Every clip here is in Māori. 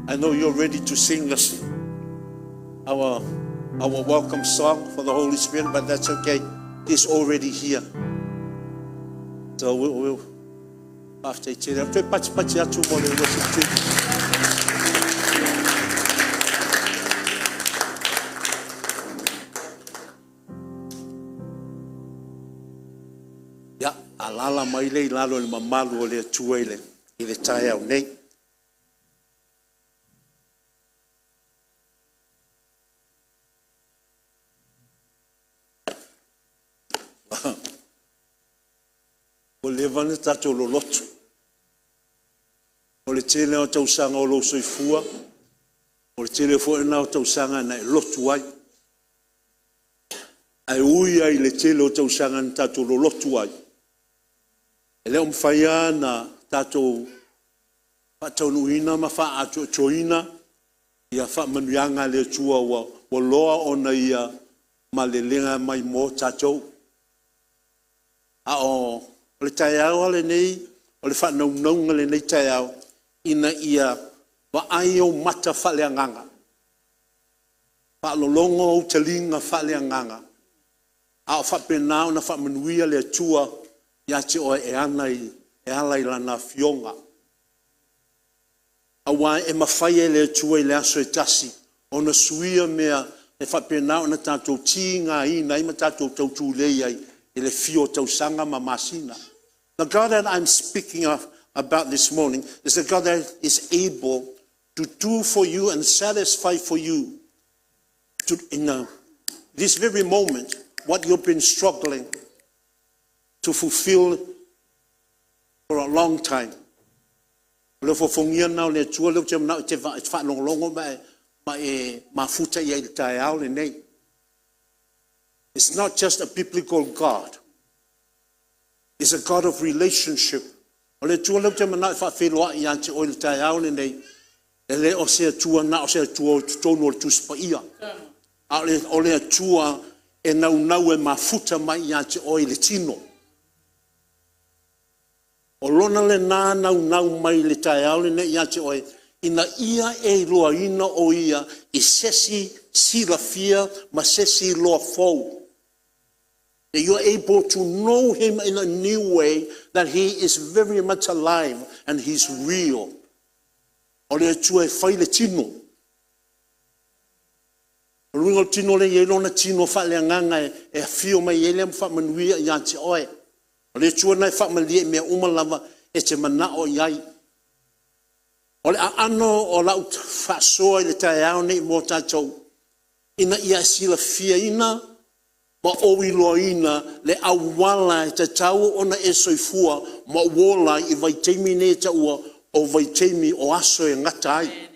I know you're ready to sing us our welcome song for the Holy Spirit, but that's okay. He's already here. So we'll after each other. Ya, alala mai le lalo le mamalu o le tuele I le tae au nei. O le vane tato lo lotu. O le tele o tausanga o lo soifua. O le tele fo ena o tausanga na lotu ai. Ai ui ai le tele o tausanga na tato lo lotu ai. E leo mwhaia na tato whataunuina ma wha ato choina. Ia wha manuanga le tua wa loa ona ia ma le lenga mai mo tato. O le tae au le nei, o le whanaunga le nei tae au, ina ia wa ai o mata whaleanganga. Whalolongo o talinga whaleanganga. A o whapenao na whamanuia le atua, ia te o e alai lana fionga. A wai e mawhai le atua I le aso e tasi, o na suia mea e whapenao na tātou tīnga ina, ima tātou tautu leiai, ele fio tausanga mamasina. The God that I'm speaking of about this morning is the God that is able to do for you and satisfy for you in this very moment what you've been struggling to fulfill for a long time. Le fo fongia na le tua le te na te fa longo ma futa ia il tai au le nei. It's not just a biblical God. It's a God of relationship. O le tua le te mana fa wheloa I ante o il tai au le nei. E le o se tua na o se tua tono le tuspa ia. O le tua e nau e mafuta mai I ante o le tino. O lona le nā nau mai le tai au le nei I ante o ina ia e loa ina o ia I sesi silafia ma sesi loa fou. That you're able to know him in a new way, that he is very much alive and he's real. O le tue whai le tino. O rungo tino le yelona tino whaleanganga e fio mai yelem whamanuia I ante oe. O le tue nai whamalia mea umalava e te mana o iai. O le ano o lau whasoa I le tae au nei mo tātou. Ina ia sila fia ina. Ma owi loina le awala e te tau ona e soifua ma wola I vaitemi ne ta ua o vaitemi o aso e ngata ai.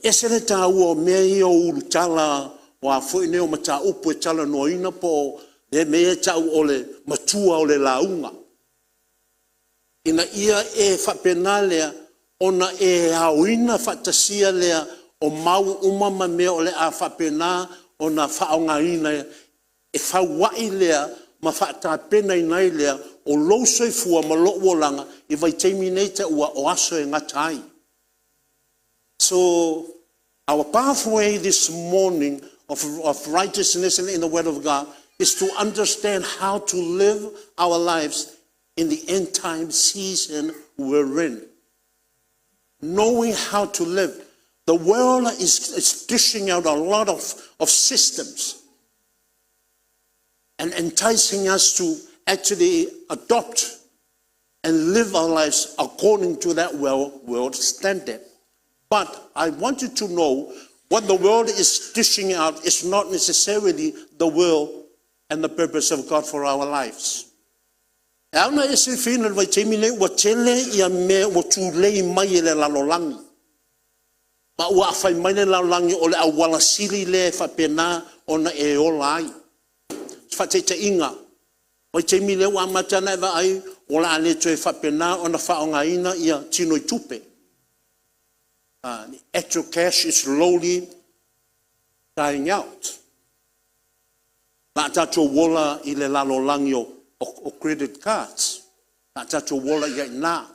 Ese le tau o mea I o urutala o a fwoi neo ma ta upu e tala noina po le mea tau o le matua o le launga. Ina ia e whapena lea ona e hauina whatasia lea o mau umama mea o le a whapena o na whaonga ina e whawai lea ma whaatapena inai lea o lousoi fua ma loo langa I vaitemi nei te ua o aso e ngatai. So our pathway this morning of righteousness and in the Word of God is to understand how to live our lives in the end time season we're in. Knowing how to live. The world is dishing out a lot of systems and enticing us to actually adopt and live our lives according to that world standard. But I want you to know what the world is dishing out is not necessarily the will and the purpose of God for our lives. Auna ese fina vai temine wa tele ia me wa tulei mai le lalolangi. Ma ua fai mai le laulangi o le awala sili le whapena ona e o lai. Whate te inga. Wai te mile wa matana eva ai o la ale tue whapena ona whaonga ina ia tino I tupe. The actual cash is slowly dying out. Ma tato wola I le lalolangi o credit cards. Ma tato wola ia na.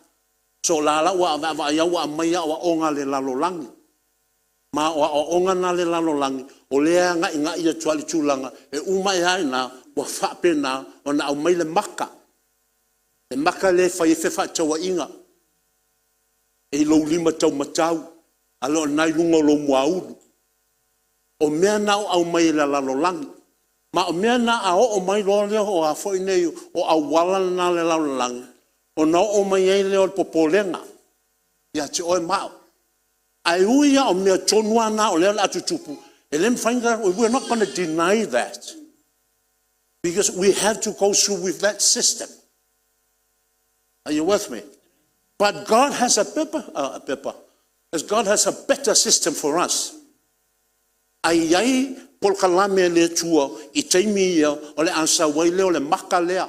So la wa ia wa mai wa onga le lalolangi. Ma o onga na le lalolangi o lea nga ia tuali tulanga e uma ia na wa whapena o na au mai le maka. Le maka le whai whewa tawa inga. E lo lima tau matau. Alo nai lunga lo muauru. O mea nao au mai le lalolangi. Ma o mea na a o mai lo leo o a fo inei o a wala na le lalolangi. O na o mai ei leo popolenga. Ia te oe mao. Ai uia o mea tonua na o leo la atutupu. And then find out we're not going to deny that. Because we have to go through with that system. Are you with me? But God has as God has a better system for us. Ai polkalame le tua I teimi ia o le ansa wai leo le maka lea.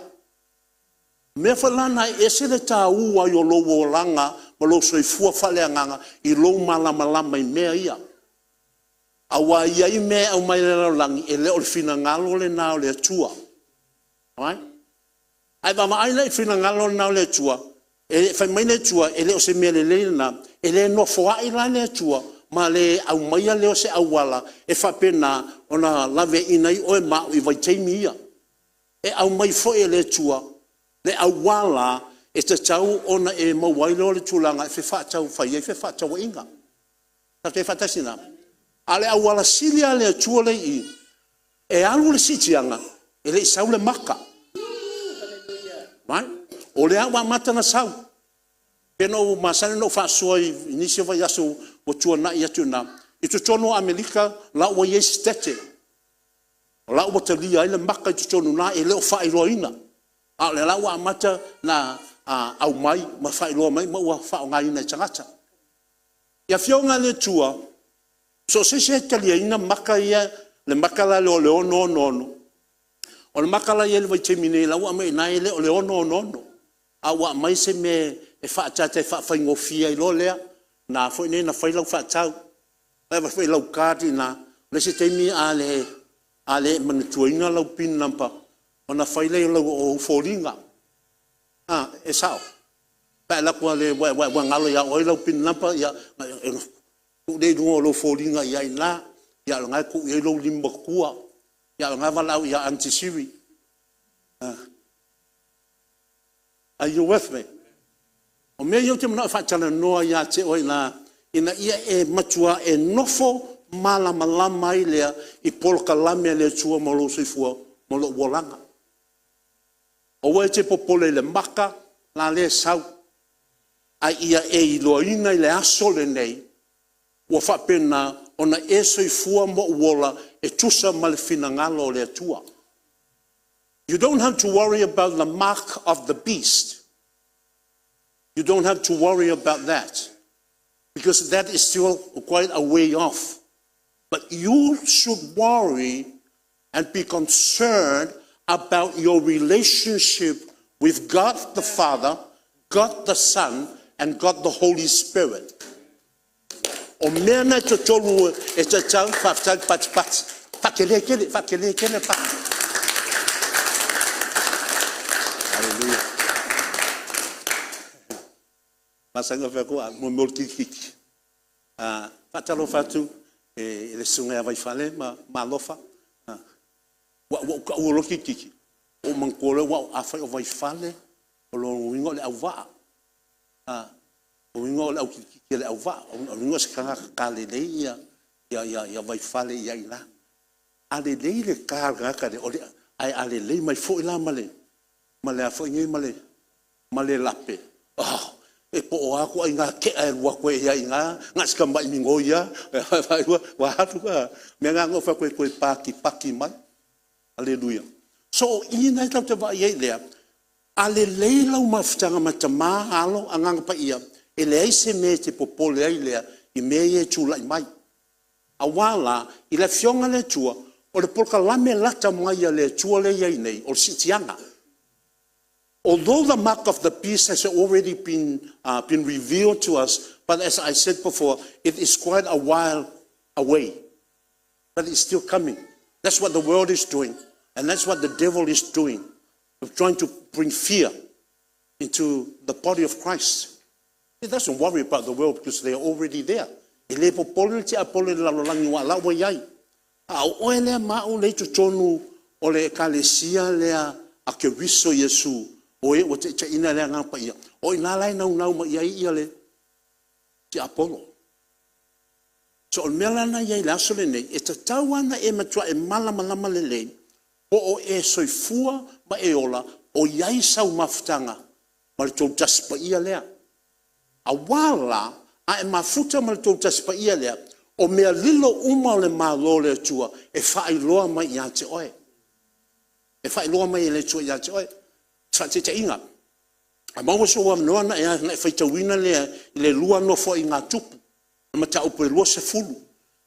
Me falana ese le ta ua yo lo wolanga ma lo soifua faleanganga I lo malama I mea ia. Awa ia I mea au mai le langi e leo le fina ngalo le nao le tua. Right? Ai ba mai le fina ngalo le nao le tua. E fai mai le tua e leo se mea le na e le no foa I la le tua ma le au mai leo se awala e fa pena ona lave inai o ma I vai teimi ia. E au mai fo e le tua le awala e te tau ona e mawailo le tulanga e whewha tau whai e whewha tau inga. Ta te whatasina. Ale awala silia le tua le I. E alu le sitianga e le sau le maka. Right? O le awa mata na sau. Peno masane no whaasua I nisi vai aso o tua na I atu na. I tu tono Amerika la ua yes tete. La ua te lia ile maka I tu tono na e leo whairoina. A le la ua mata na au mai ma whairoa mai ma ua whaonga ina I tangata. Ia whionga le tua. So se talia ina maka ia le maka la leo leo no. O le maka la ia le vai te mine la ua mai na ele o leo no. A ua mai se me e whaatata e whaingofia I lo lea. Na fo ine na whailau whaatau. E whailau kāti na. Le se teimi ale manituaina lau pin nampa. O na whaile lau o fōringa. E sao. Pea lakua le wangalo ia oi lau pin nampa. Ia le dungo lau fōringa ia ina. Ia ngai ku ia lau limba kua. Ia ngai walau ia antisiri. Are you with me? O mea iau te mana whaatana noa ia te oi na ina ia e matua e nofo malama I lea I polka lamea le tua ma lo soifua ma lo wolanga. O wai te popole le maka la le sau. A ia e iloina I le aso le nei. Ua whapena ona e soifua ma wola e tusa ma le finangalo le tua. You don't have to worry about the mark of the beast. You don't have to worry about that. Because that is still quite a way off. But you should worry and be concerned about your relationship with God the Father, God the Son, and God the Holy Spirit. O mea na te tolu e te tau whaftai pats. Whakele pa. Hallelujah. Masanga whakua, mo molkiki. Whatalo whatu, e le sunga a vai whale, ma lofa. Ua loki kiki. O mankore, wa awhai o vai whale, o lo wingo le au waa. O wingo le au kiki le au waa. O wingo se kanga kale lei ia vai whale ia ina. Ale lei le kāra kare, ai ale lei mai fo ila male. Male a fo ingai male lape. E po o ako ai ngā ke ai rua koe ia i ngā sika mai mingo ia. Wa hatu ka. Mea ngā ngofa koe paki mai. Hallelujah. So, ina tau te wa iei lea. Ale leilau mawhitanga matama halo a nganga pa ia. E lea se me te popole ai lea I me e tūla I mai. A wala, I le fionga le tua, o le polka lame lata mai a le tua le iei nei, o le sitianga. Although the mark of the beast has already been revealed to us, but as I said before, it is quite a while away. But it's still coming. That's what the world is doing. And that's what the devil is doing. Of trying to bring fear into the body of Christ. He doesn't worry about the world because they are already there. E le popole te apole la langi wa la wa yai. A o ele ma o le tonu o le kalesia le a ke wiso Yesu o e o te ina le nga pa ia. O ina lai nau ma ia ia le te apolo. So o melana ia la so le nei e te tawana e matua e malama le le o e soifua ma e ola o iai sau mafutanga ma le tau taspa ia lea. A wala a e mafuta ma le tau taspa ia lea o mea lilo uma le malo le tua e whailoa mai i ate oe. E whailoa mai le tua i ate oe. Sa te inga. A maua so wa mnoana e whaitawina lea i le lua no fo i ngā tupu. Ma ta upo lua se fulu.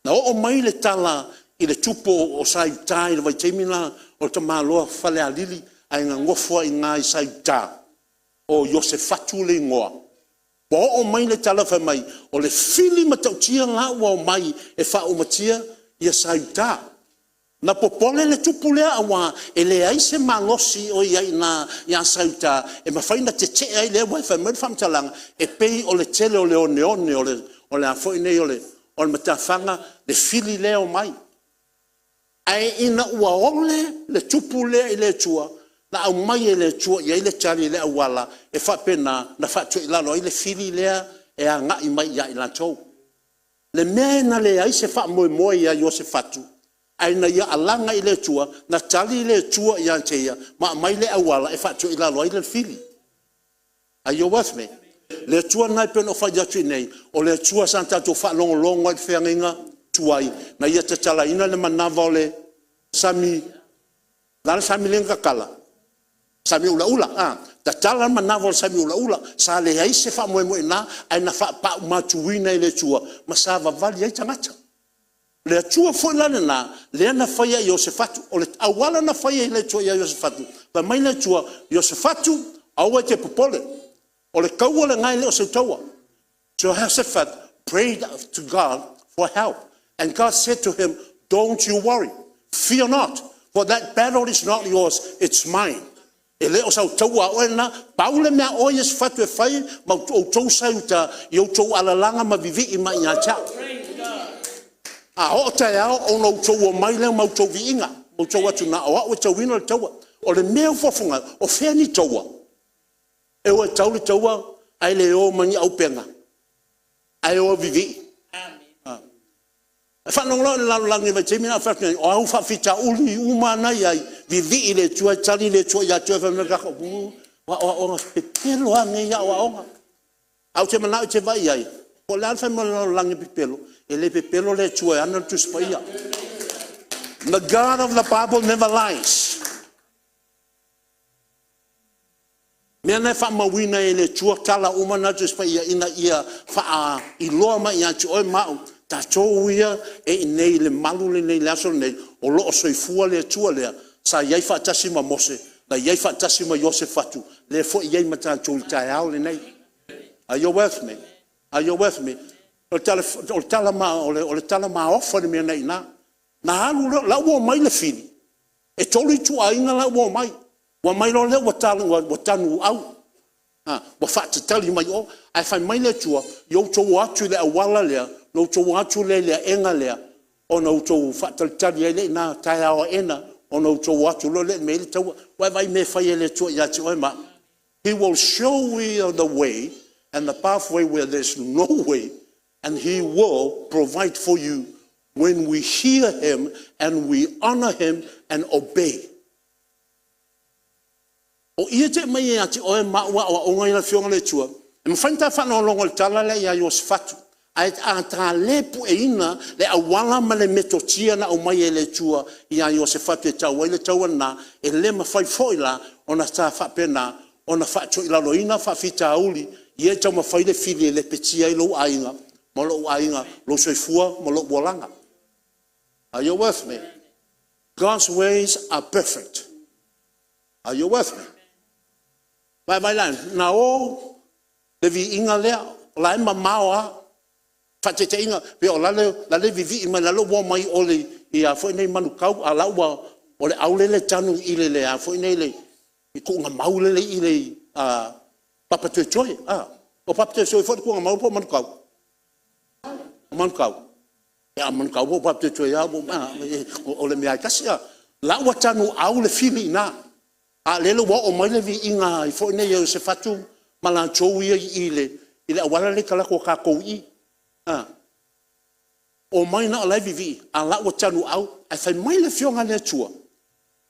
Na o mai le tala i le tupo o 𝚟𝚑𝚘𝚎 i le vaitemina o te maloa whale a lili a ngā ngofua i ngā i 𝚟𝚑𝚘𝚎 o Iosefatu le ngoa. Po o mai le tala whai mai o le fili matautia ngā ua o mai e wha o matia i a 𝚟𝚑𝚘𝚎. Na popole le tupu lea awa e le ai se malosi o i na i a 𝚟𝚑𝚘𝚎 e mawhaina te te ai le wai whai mai whamtalanga e pei o le tele o le oneone o le afoi nei o le matawhanga le fili lea o mai. Ai ina ua ole le tupu lea i le tua na au mai e le tua i le tali lea wala e whapena na whatu i lalo i le fili lea e a ngai mai ia i lantou. Le mea na le ai se wha moe ia Iosefatu ai na ia alanga i le tua na tali i le tua i anteia ma mai lea wala e whatu i lalo i le fili. Are you with me? Le tua nai peno whai atu nei o le tua santa to wha longo i whianginga tuai na ia te tala ina le manawa o le sami lana sami lenga kala sami ula ta tala manawa o sami ula sa le ai se wha moe na ai na wha pa matuina i le tua ma sa vavali ai tangata le tua foi lana na le ana whaia Iosefatu o le awala na whaia i le tua ia Iosefatu pa mai le tua Iosefatu aua te popole o le kaua le ngai le o se taua. So Josephat prayed to God for help. And God said to him, don't you worry. Fear not. For that battle is not yours, it's mine. E le o sau taua o ena, paule mea o Josephat e whai, ma o tau sauta, i o tau alalanga ma vivi i mai ngā tau. A o tai ao, o no tau o mai leo ma tau vi inga. Mo tau atu na o a tau wina le taua. O le mea fofunga, o wheni taua. E o tau le taua, ai le o mani au penga. Ai o vivi. Whanonga le lalulangi vai te mina whakina, o au whawhita uli umana iai, vivi i le tua, tali le tua, ia tua whamena kako, o pepelo ange ia o aonga. Au te manau te vai iai, o le alfa mo lalulangi pepelo, e le pepelo le tua, ana tu spaia. The God of the Bible never lies. Mea nei whamawina e le tua tala umana tu spaia, ina ia wha i loa mai ia tu oi mau, ta tō ia e nei le malu le nei laso nei o loo soifua le tua lea sa iai whaatasi ma Mose na iai whaatasi ma Iosefatu le fo iai ma tātou i tae au le nei. Are you with me? Are you with me? O le tala ma ofa le mea nei na halu la ua mai le fili e tolu tu a inga la ua mai wa mai lo le wa tanu au wa whaatatali mai o ai whai mai le tua i tō atu le awala lea no tō atu le enga lea o no tō whaatalitari le na tae awa ena o no tō atu lo le me le taua vai me whai le tua i ati oi ma. He will show you the way and the pathway where there's no way and he will provide for you when we hear him and we honor him and obey. O ia te mai e ati oe maua o onga ina fionga le tua. E mwhainta whanau longo le tala le ia Iosefatu. Ai a tā lepu e ina le awala ma le metotia na o mai e le tua i a Iosefatu e tau ai le tau ana e le mawhai foi la o na tā whapena o na whaatio i lalo ina whawhita auli i e tau mawhai le fili e le petia i lo ainga ma lo ainga lo soifua ma lo walanga. Are you with me? God's ways are perfect. Are you with me? Vai lan, na o le vi inga lea, la ema maoa, whatete inga, pe o lale vivi ima lalo wa mai ole i a fwoi nei manukau, a lau wa o le aulele tanu i le le, a fwoi nei le, i ko nga maulele i le papatue choe, O papte so fo ko ma po man kau. Man kau. Ya man kau po papte so ya bo ma o le mea kasia. La wa tanu au le fili na. A le lo o mai le vi inga I fo ne yo se fatu mala chowi ile wala le kala ko ka ko I. O mai na la vivi a la wa tanu au ai fai mai le fionga le tua.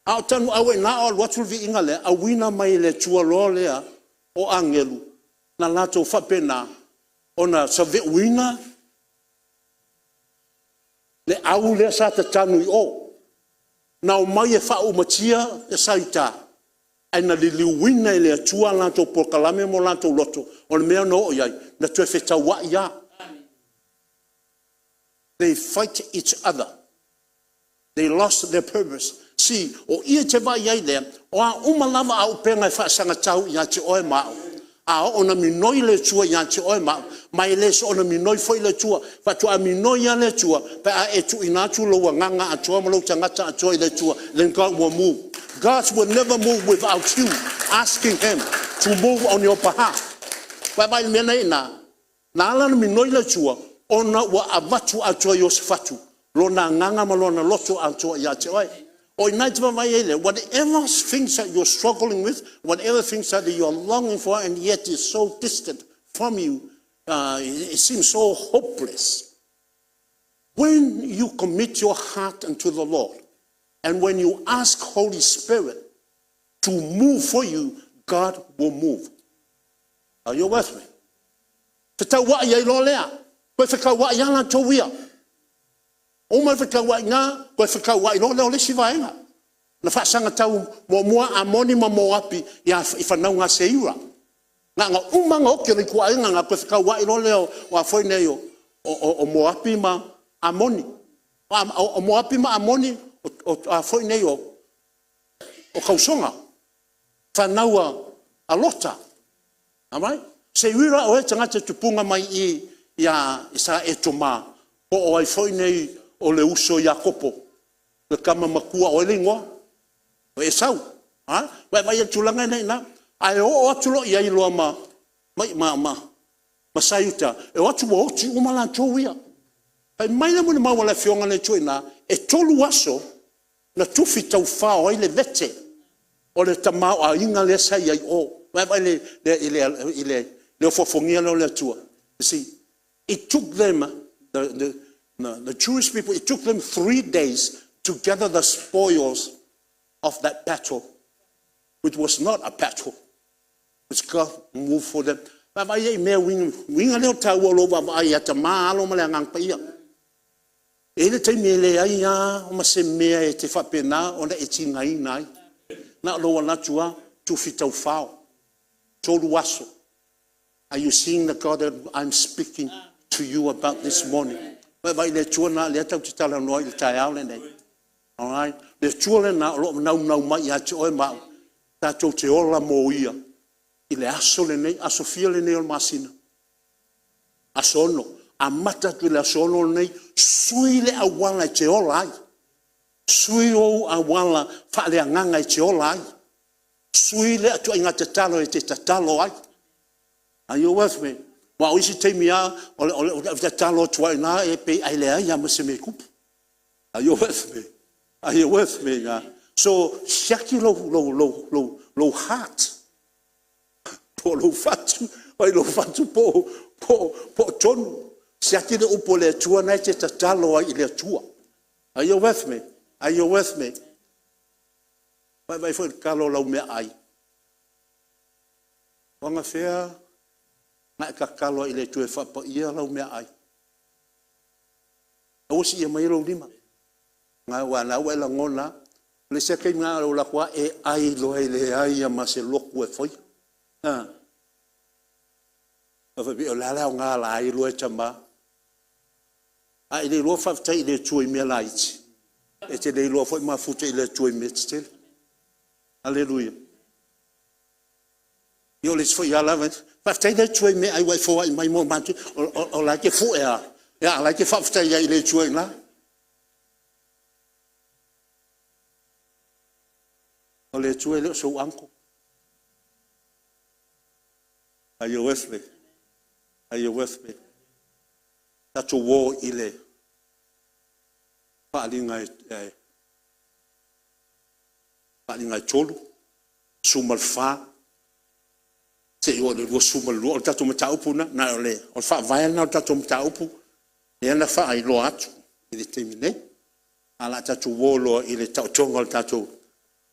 A tanu au na o watu vi inga le a wina mai le tua lo le o angelu na lato fa pena ona sa ve wina le au le sa ta tanu I o na o mai e fa o matia e saita ai na li wina le tua lato por kalame mo lato loto o le mea no o yai na tu fe ta wa ya. They fight each other. They lost their purpose. See, o ia te vai ai lea, o a umalama au penga fa sanga tau ia te oe mao. A ona minoi le tua ia te oe mao. Mai le so ona minoi foi le tua. Fa tu a minoi ia le tua. Pa a e tu inatu lo nganga a tua malo tangata a tua le tua. Then God will move. God will never move without you asking Him to move on your behalf. Pa mai mena ina. Na ala minoi le tua. Ona wa avatu atua Yosefatu. Lona nganga malona loto atua ia te oe. Or whatever things that you're struggling with, whatever things that you're longing for, and yet is so distant from you, it seems so hopeless. When you commit your heart unto the Lord, and when you ask Holy Spirit to move for you, God will move. Are you with me? O mai whakawa ngā, koe whakawa I lole o le sivaenga. Na whaasanga tau mua amoni ma moapi I whanau ngā seira. Ngā umanga o kere kua inga ngā koe whakawa I lole o a whaine o moapi ma amoni. O moapi ma amoni o a whaine o kausonga. Whanau a lota. Amai? Seira o e tangata tupunga mai I sa e toma. Po o ai whaine o le uso Iakopo le kama makua o lingua o e sau vai tulanga nei na ai o atu lo ia I loa ma sayuta e atu o ti o mala towia ai mai na mo ma wala fionga le tuina e tolu aso na tufi tau fa o ile vete o le tama o inga le sai ai o vai le fofongia le tua. See, it took them the Jewish people, it took them 3 days to gather the spoils of that battle, which was not a battle, which God moved for them. Ele te mele ai ya o se mea e te whapena o na e tingai nai. Na loa natua tu fitau whao. Tolu aso. Are you seeing the God that I'm speaking to you about this morning? Vai le tuana le tau te tala noa I tai au le nei. All right? Le tuana na lo nau mai a te oe mau. Tātou te ola mo ia. I le aso le nei, aso fia le nei o masina. Aso ono. A mata tu le aso ono nei, sui le awala I te ola ai. Sui o awala wha le anganga I te ola ai. Sui le atu inga te talo e te tatalo ai. Are you with me? Wa o isi teimia o te talo tuai na e pe ai lea ia ma se me kupu. Are you with me? Are you with me? So, siaki lo heart. Po lo fatu. Ai lo fatu po tonu. Siaki le upo le tua na te tatalo ai le tua. Are you with me? Are you with me? Vai foi kalo lau mea ai. Wanga fea na kakalo I le tue whapa ia lau mea ai. Osi ia mai lau lima. Ngā wana ua la ngona. Le se kei ngā lau lakua e ai lo e le ai a ma se loku e foi. Awhapi o lalao ngā la ai lo e tamba. A I le loa whaftai I le tue mea la iti. E te le loa foi ma futa I le tue mea titele. Hallelujah. Yo le foi ala whaftai le tue mea ai wai fōa I mai mō mantu o la ke fu ea. Ia la ke whaftai I le tue ngā. O le tue le so anko. Are you with me? Are you with me? Tato wo ile. Paalinga tolu. Sumal fa. Se yo le sumal lo tato mataupu na ole. O fa vai na tato mataupu. E na fa ai lo atu. Ile termine. Ala tato wo lo ile tatonga tato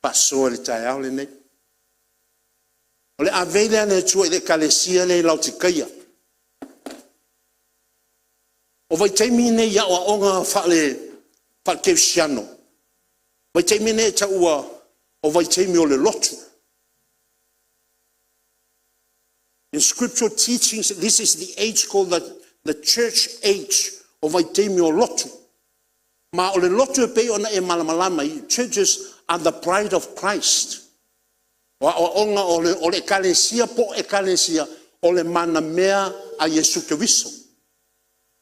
paso le tai le ne. Ole avele ne tu ile kalesia le lautikaia. O vai termine ya o onga fa ke siano. Vai termine ta ua o vai termine le lotu. In scriptural teachings, this is the age called the church age of Aitemio Lotu. Ma ole lotu pe ona e malamalama, churches are the bride of Christ. Wa onga ole ekalesia po ekalesia ole mana mea a Yesu Kristo.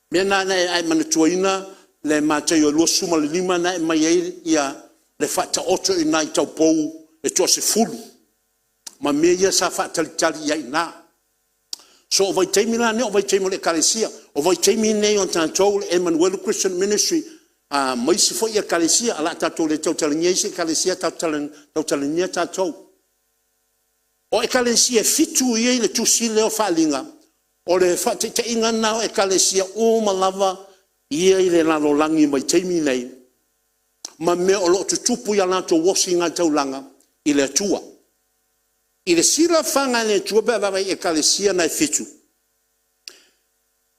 Mena na ai manatuina le Mateo lo suma le lima na mai ia le fata oto ina i tau pou e tose fulu. Ma mea sa fata tali ia ina. So o vai teimina ne o vai teimole ekalesia o vai teimine on tantou Emmanuel Christian Ministry mai se foi ekalesia ala tatou le tau talinga se ekalesia tau talinga tatou o ekalesia fitu ia le tusi le o falinga o le fate te inga na o ekalesia o malava ia le lalo langi mai teimine ma me o lo tutupu ia na to wasinga taulanga ile tua. Ile sila fanga le tua beba ekalesia na fitu.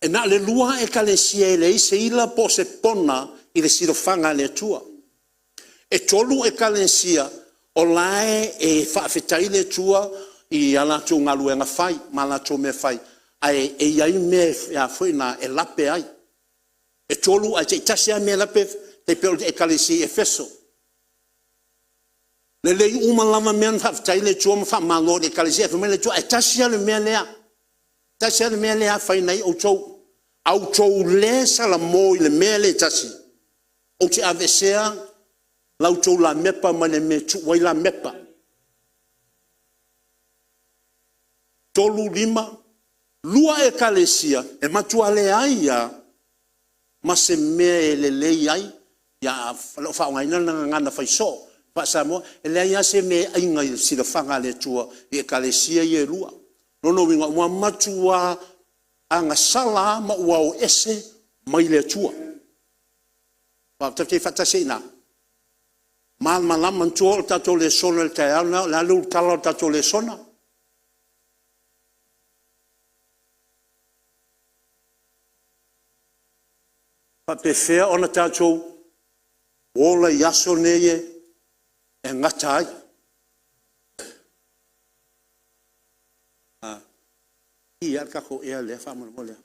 E na le lua ekalesia ele se ila po se pona ile sila fanga le tua. E tolu ekalesia o lae e whaafetai le tua i ala tu ngalu e nga fai, mala tu me fai. Ai e iai me a foi na e lape ai. E tolu a te itasia me lape te peo ekalesia efeso. Le lei uma lama men faftai le tua fa malo de kalesia fa le tua tasia le melea fa nei o tou le sala mo le mele tasi o te avesea la tou la mepa mane me tu wai la mepa tolu lima lua e kalesia e matua le aia ma se me le lei ai ya fa ngai na ngana fa so pasamo ele ia se me ainga si le fanga le tua e kalesia ye lua no winga mo matua anga sala ma o ese mai le tua pa te fata sina mal malam mantua tato le sona le taina la lu talo tato le sona pa pe fea ona tato ola yasoneye e ngatai ia ka ko e le fa mo le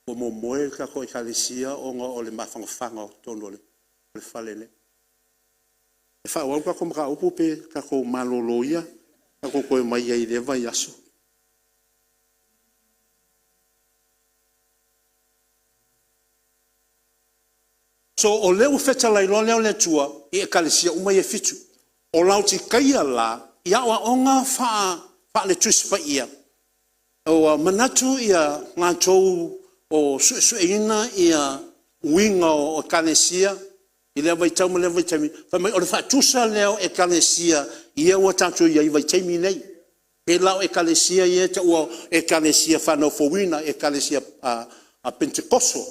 o mo moe ka ko ekalesia o nga o le mafanga tono le falele e fa wa ka ko mra upu pe ka ko maloloia ka ko mai ai le vai aso so o leu feta lai lo le tua e ekalesia uma e fitu o lauti kaia la ia wa onga fa le tuspa ia o manatu ia ngatou o suina ia winga o ekalesia ile vai tau le vai tami fa mai o fa tusa leo ekalesia ia wa tatu ia vai tami nei pe la ekalesia ia te o ekalesia fa no fowina ekalesia a pentecosto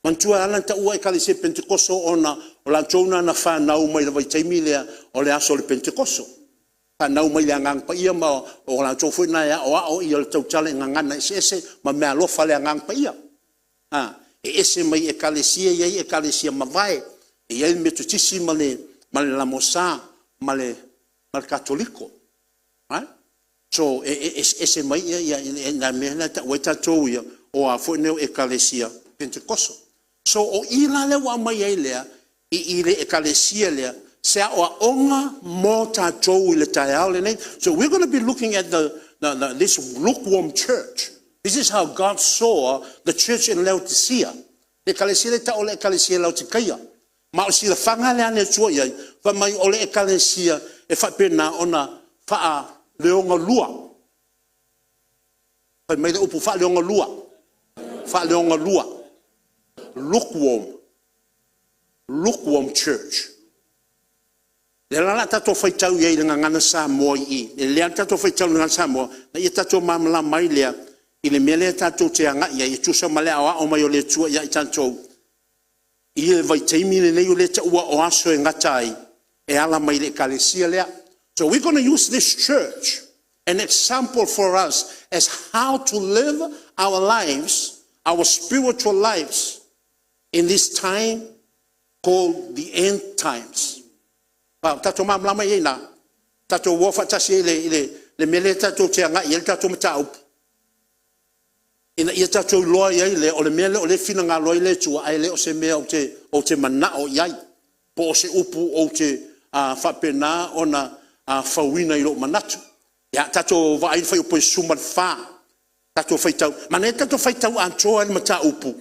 mantua ala ta ua ekalesia pentecosto ona o la tona na fa na o mai vai taimile o le aso le pentecosto fa na o mai ngang pa ia ma o la tofu na ya o ia le tau tale nganga ese ma me alo fa le ngang pa ia ese mai ekalesia ia ekalesia ma vai ia me tutisi male la mosa male katoliko so ese mai ia na me na ta weta to ia o a fo ne ekalesia pentecosto so o ila le wa mai ele I ile ekalesia le se o onga mota to ile taale nei so we're going to be looking at this lukewarm church. This is how God saw the church in Laodicea. Ekalesia le ta ole ekalesia Laodicea ma o si la fanga le ane tua ia fa mai ole ekalesia e fa pena ona fa leonga lua Fai mai le upu whaaleonga lua. Whaaleonga lua. Lukewarm church. Le lala tato fai tau iei le ngana Samoa i. Le lea tato fai tau le ngana Samoa. Na ia tato mamala mai lea. I le mele tato te anga ia. I tusa male awa o mai o le tua ia i tato. I le vai teimi le nei o le ta ua o aso e ngatai. E ala mai le kalesia lea. So we're going to use this church, an example for us as how to live our lives, our spiritual lives, in this time called the end times. Tato mamlama ina, tato wofa tasi le mele tato te anga i tato mata upu. Ina ia tato loa iai le o le mele o le fina ngā loa le tua ai le o se mea o te mana o iai. Po o se upu o te whapena o na fauina i lo manatu. Ya tato vai fai o suman fa. Tato fai tau. Mana tato fai tau antoa ni mata upu.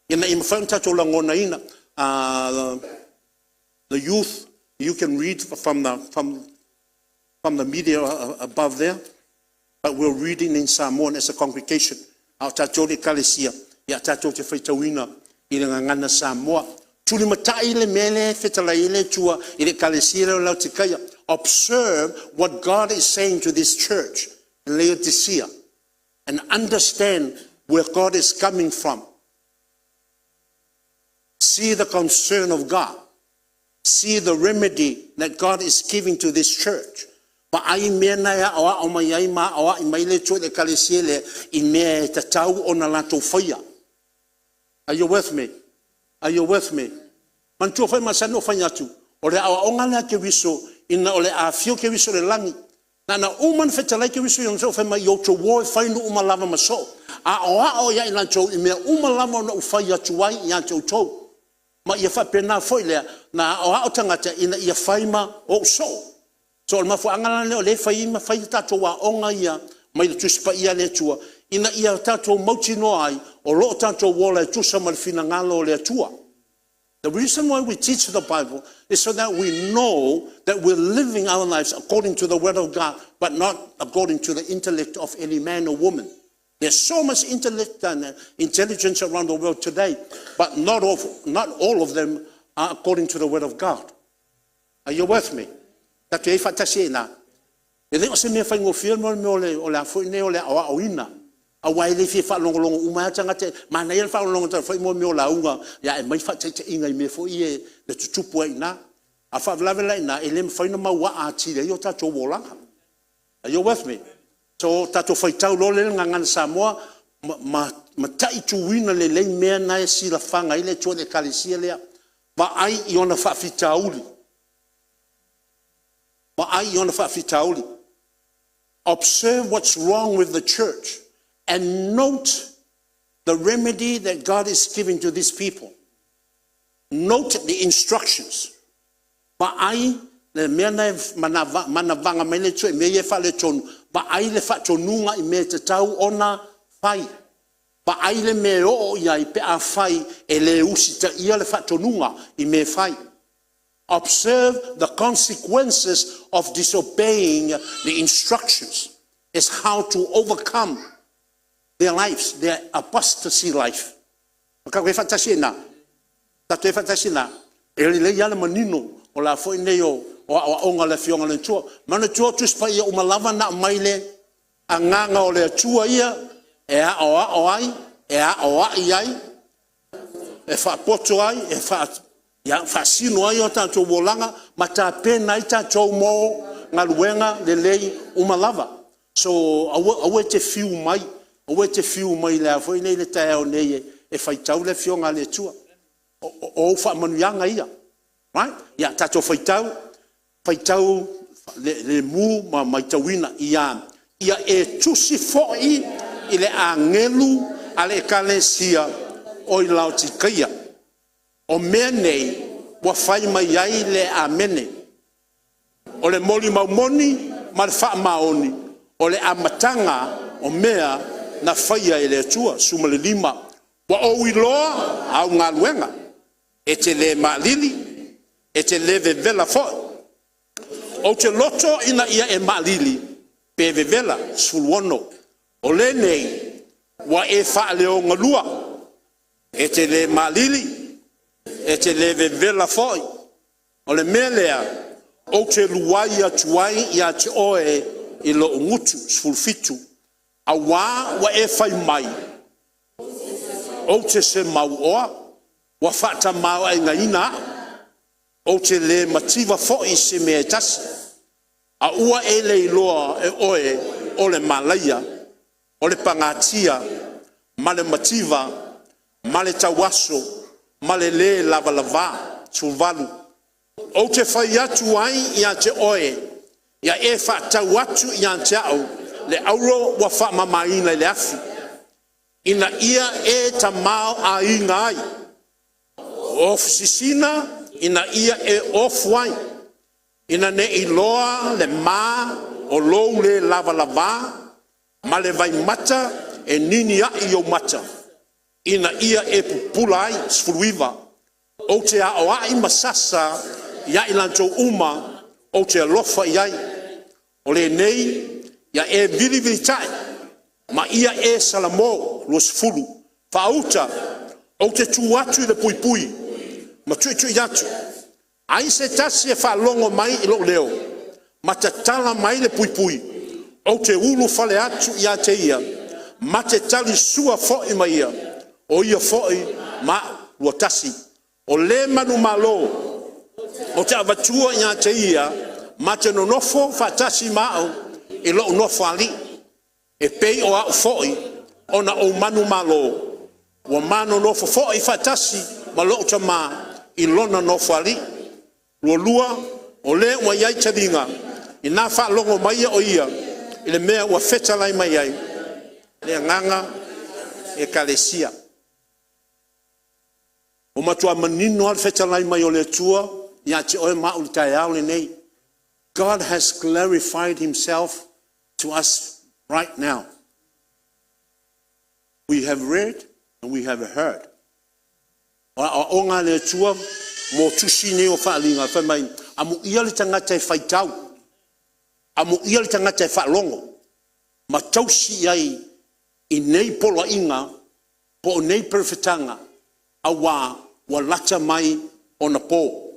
Ina ima fai tato langona ina. The youth, you can read from the media above there, but we're reading in Samoan as a congregation. Au tato le kalesia. Ya tato te fai tauina i le ngana Samoa. Tuli matai le mele fetalai le tua i le kalesia le lau te kaya. Observe what God is saying to this church in Laodicea and understand where God is coming from. See the concern of God. See the remedy that God is giving to this church. Are you with me? Are you with me? Mantua fai masano fai atu. Ore awa ongala ke wiso ina ole a fio ke wiso le langi. Na uman fetalai ke wiso yon so fai ma yo to wo fai no umalava maso. A o ya ina to me umalava no fai atu wai ya to. Ma ia fa pena foi le na o tangata ina ia fai ma o so. So ma fu angala le fai ma fai tato wa onga ia mai tu spa ia le tua ina ia tato mauti no ai o lo tato wo le tu sa malfina ngalo le tua. The reason why we teach the Bible is so that we know that we're living our lives according to the Word of God, but not according to the intellect of any man or woman. There's so much intellect and intelligence around the world today, but not all of them are according to the Word of God. Are you with me? That e fatasi na. E le o se me fa ngofia mo o le afo ne o le awa oina. A wai le fi fa longo uma tanga te mana ia fa longo te fa mo la unga ya e mai fa te inga me fo ie le tutupu ina a fa vlavela ina e le fa no ma wa ati le yo ta to wola. Are you with me? So ta to fa tau lo le nganga Samoa ma tai tu wina le me na e si la fanga ile to le kalisia le ba ai i ona fa fitauli. Ba ai i ona fa fitauli. Observe what's wrong with the church. And note the remedy that God is giving to these people. Note the instructions. Ba ai le mena manavanga mele tue me ye fa le tonu. Ba ai le fa tonunga I me te tau ona fai. Ba ai le me o ia I pe a fai e le usi ta ia le fa tonunga I me fai. Observe the consequences of disobeying the instructions. Is how to overcome their lives, their apostasy life. Maka koe fatasi na. Tato e fatasi na. E le ia le manino o la foi neo o onga le fionga le tua. Mana tua tu spa ia umalava na mai le a nganga o le tua ia e a o ai e a o ai e fa poto ai e fa ya fa sino ai o tanto bolanga mata pena I tanto mo ngaluenga le lei umalava. So awe te fiu mai o te fiu mai le foi nei le tae o nei e fai tau le fionga le tua o fa manuanga ia right ya tato fai tau le mu ma mai tawina ia e tusi foi I le angelu ale kalesia o I 𝚟𝚑𝚙𝚎 o menei wa fai mai ai le amene o le moli maumoni ma fa maoni o le amatanga o mea na faia e le tua suma le lima wa o iloa au ngā luenga e te le maalili e te le vevela fo o te loto ina ia e maalili pe vevela suluono O le nei, wa e wha leo ngalua, e te le malili, e te le vevela foi, o le mea lea, o te luai atuai i a te oe i lo ngutu, sfulfitu, a wa e whai mai, o te se mau oa, wa whata mau e ngaina, o te le mativa foi se mea tasi, a ua e le iloa e oe o le malaia, o le pangatia, ma le mativa, ma le tawaso, ma le lava, suvalu. O te whai atu ai i a te oe, ia e whaatau atu i a te au, le auro wa wha mamaina i le afi. Ina ia e ta mau a inga ai. O fisisina, ina ia e ofuai. Ina ne iloa le ma, o lou le lava, ma le vai mata e nini a i o mata. Ina ia e pupula ai, sfuruiva. O te a o ai masasa, ia ilanto uma, o te alofa iai. O le nei, ia e viri tai, ma ia e salamo, lo sfuru. Fauta, o te tuatu i le pui, ma tui atu. Ai se tasi e whalongo mai i lo leo, ma te tala mai le pui, o te ulu fale atu i a te ia, ma te tali sua foi mai ia, o ia foi ma ua tasi. O le manu malo, o te avatua i a te ia, ma te nonofo fatasi mao, i lo nofo ali, e pei o au foi, ona o manu malo, o manu nofo foi fatasi, ma lo ta ma, i lona nofo ali, lua, o le ua iai taringa, i nā whaalongo mai o ia, i le mea ua whetalai mai ai, le nganga e kalesia. O matua manino al whetalai mai o le tua, ia te oe mao le tai au le nei. God has clarified himself to us right now. We have read and we have heard. O ngā le tua, mo tusi ne o whaalinga, whamai, amu ia le tangata e whaitau, amu ia le tangata e whaalongo, ma tausi ai i nei polo inga, po nei perfetanga, a wa lata mai o na po.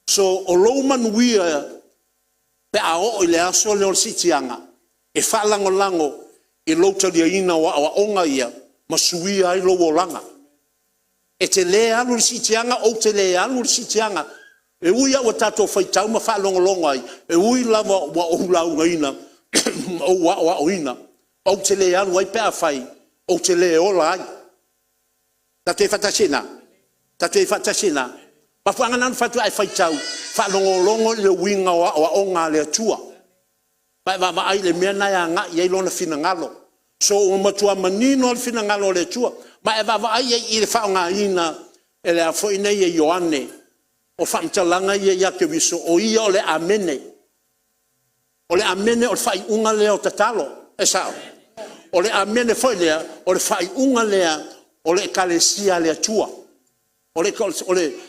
So, o lou manuia, pe a o i le aso le o sitianga, e whaalango i lotaria ina wa onga ia, ma suia ai lo o langa. E te le alu le sitianga, o te le alu le sitianga, e ui a wa tato whaitau ma whaalongolongo ai, e ui lava wa ohulau ngaina, o wa oina, o te le alu ai pe a whai, o te le ola ai. Tato e whatasina, ma whanganan whatu ai whaitau, whaalongolongo le winga wa onga le atua. Pai wa ai le mea nai a ngā i eilona whina ngalo. So o matua manino le whina ngalo le atua, ma e wa ai i le whaonga ina, e le a fwoi nei e Ioane, o whamtalanga i e iake wiso, o ia o le amene. O le amene o le whai unga lea o tatalo, e sao. O le amene fwoi lea, o le whai unga lea, o le ekalesia le atua. O le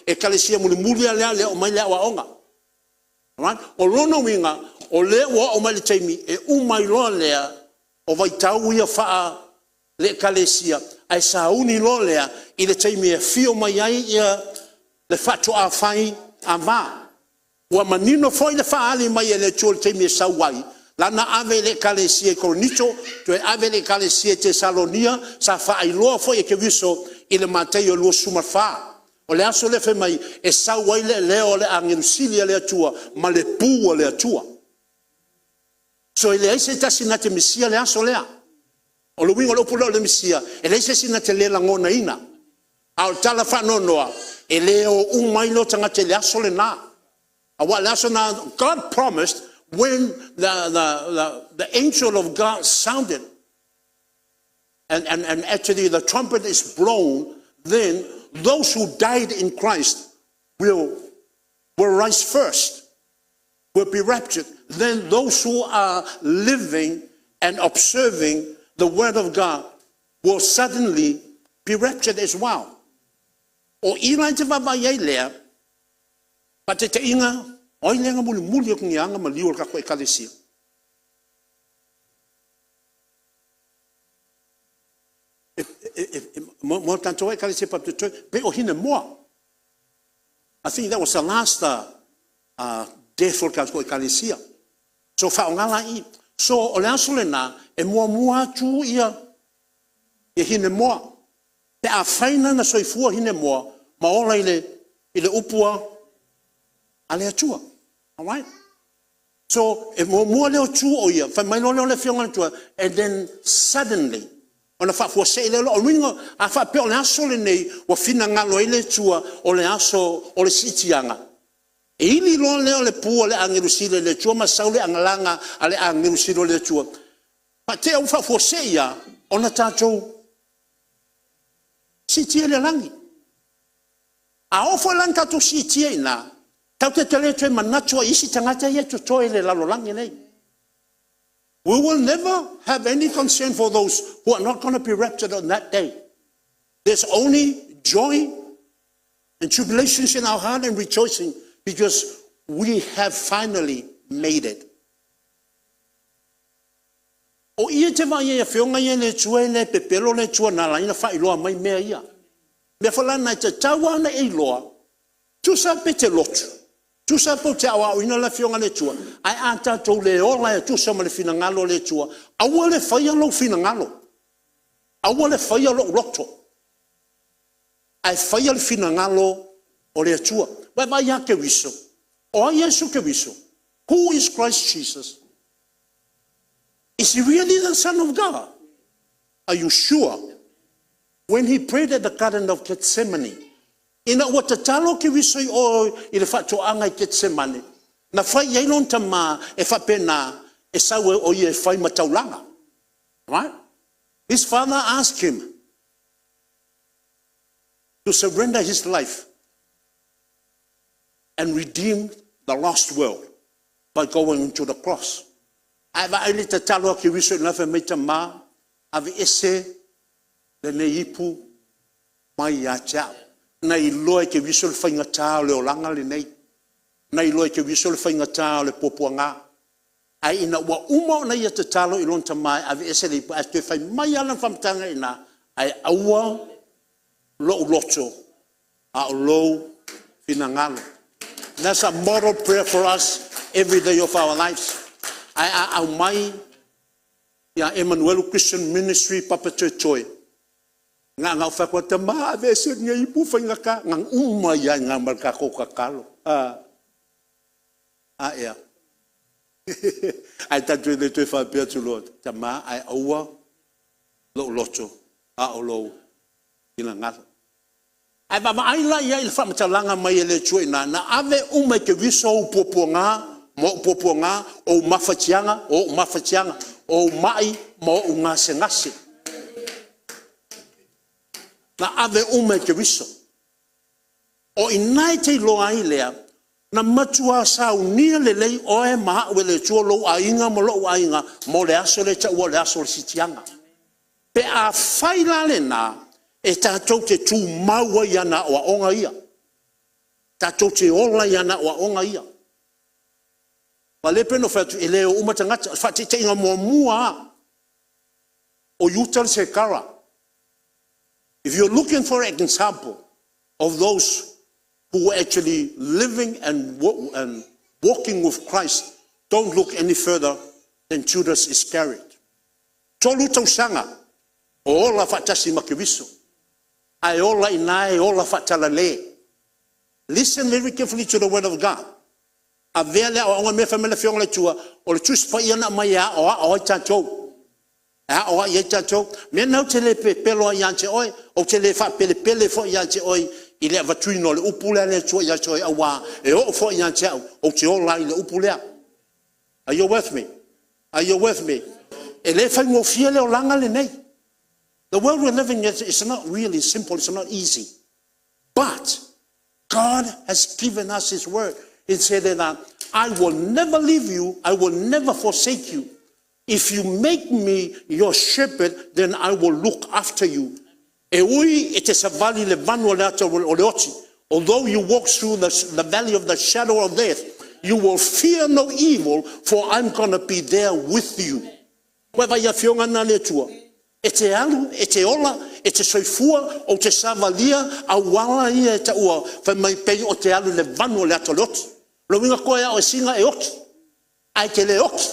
ekalesia muli lea o mai lea wa onga. O lona winga, o le wa o mai le taimi, e umai loa lea, o vai tau ia wha le ekalesia, ai sauni loa lea, i le taimi e fio mai ai ia le whatu a whai a wā. Ua manino foi le whaali mai e le tua le taimi e sauai, lana ave le ekalesia e koronito, tu e ave le ekalesia te Salonia, sa whaai loa foi e ke viso, i le matei o lua suma wha. O le aso le whai mai, e sauai le leo le angerusilia le atua, ma le pua le atua. So i le aise tasi na te misia le aso lea. O le wingo le upulao le misia, e le aise sina te lela ngona ina. A o tala whanonoa, e leo umai lo tanga te le aso le na. A wa le aso na, God promised, when the angel of God sounded, and actually the trumpet is blown, then those who died in Christ will rise first, will be raptured. Then those who are living and observing the word of God will suddenly be raptured as well. O ina te wawaiai lea, pa te inga, oi lenga muli o kungianga ma liu ka koe kalesia. mo tanto e kale se pa te pe o hine mo. I think that was the last death or ko kalesia. So fa ngala I so o le aso le na e mua tu ia e hine mo. Pe a faina na soifua hine mo ma ola ile upua ale atua. All right? So e mua leo tu o ia fa mai le fionga tu and then suddenly ona fa fo se le o ringo a fa pe o le aso le nei wa fina ngalo ile tua o le aso o le sitianga. E ili lo le pu le angiru sile le tua ma saule angalanga ale angiru sile le tua. Pa te o fa fo se ia ona tatou sitia le langi. A ofo lang tatou sitia ina tau te tele tue manatua isi tangata ia tutoe le lalo langi nei. We will never have any concern for those who are not going to be raptured on that day. There's only joy and tribulations in our heart and rejoicing because we have finally made it. O ia te vai ia whionga ia le tua le pepelo le tua na laina wha iloa mai mea ia. Mea whalana i te tawana e iloa, tu sa pe te lotu. Tu sa po te awa o ina la whionga le tua. Ai a tātou le ola e tu sa ma le whina ngalo le tua. Aua le whaia lo whina ngalo. Aua le whaia lo roto. Ai whaia le whina ngalo o le tua. Wai vai a ke wiso. O a Yesu ke wiso. Who is Christ Jesus? Is he really the Son of God? Are you sure? When he prayed at the Garden of Gethsemane, ina o te talo ki wiso o I le whatoanga I Gethsemane, na whai iainon ta ma e whapena e sawe o I e whai mataulanga. Right? His father asked him to surrender his life and redeem the lost world by going to the cross. Ava ele te talo ki wiso na fa mai ma ave ese le nei ipu mai ya cha na I loe ke wiso le fainga ta le olanga le nei na I loe ke wiso le fainga ta le popoanga ai ina wa uma na ia te talo I lon mai ave ese le ipu ate fai mai ala famtanga ina ai aua lo loto a lo finangalo. That's a model prayer for us every day of our lives. Ai mai ya Emmanuel Christian Ministry Papa Choi nga fa ko te ma ave se ngai pu fa ngaka ngang uma ya ngamal ka ko kakalo ya ai ta tu fa pe tu lot te ma ai aua lo loto a lo ina ngata ai ba ai la ya il fa mtalanga mai le choi na ave uma ke viso poponga mo poponga o mafatianga o mai mo ngase ngase na ave ume ke wiso o inaite lo ailea na matua sa unia le lei o e ma wele tuo lo ainga mo le aso le cha o le aso sitianga pe a faila le na e tatou te tu maua yana o onga ia tatou te ola yana o onga ia. Pale peno fatu ele o umatangata fati te inga mua o 𝚗𝗚𝚎𝚅𝚅. If you're looking for an example of those who were actually living and walking with Christ, don't look any further than Judas Iscariot. Tolu tausanga o ola fatasi makiviso. Ai ola inai ola fatalale. Listen very carefully to the word of God. A vele o me famele fiong le tua o le tus pa yana mai a o tatou a o ye tatou me no te le pelo yanche oi o te le fa pele fo yanche oi il va tuino le upula le tua ya choi awa e o fo yanche o te o lai le upula. Are you with me? Are you with me? E le fa ngo fiele o langa le nei. The world we're living in is not really simple, it's not easy, but God has given us his word. He said that I will never leave you, I will never forsake you. If you make me your shepherd, then I will look after you. Although you walk through the valley of the shadow of death, you will fear no evil, for I'm going to be there with you. Ete alu, ete ola, e te soifua o te savalia a wala ia e ta ua whai mai pei o te alu le vanu le ato leoti. Lo winga koe o e singa e oki. Ai te le oki.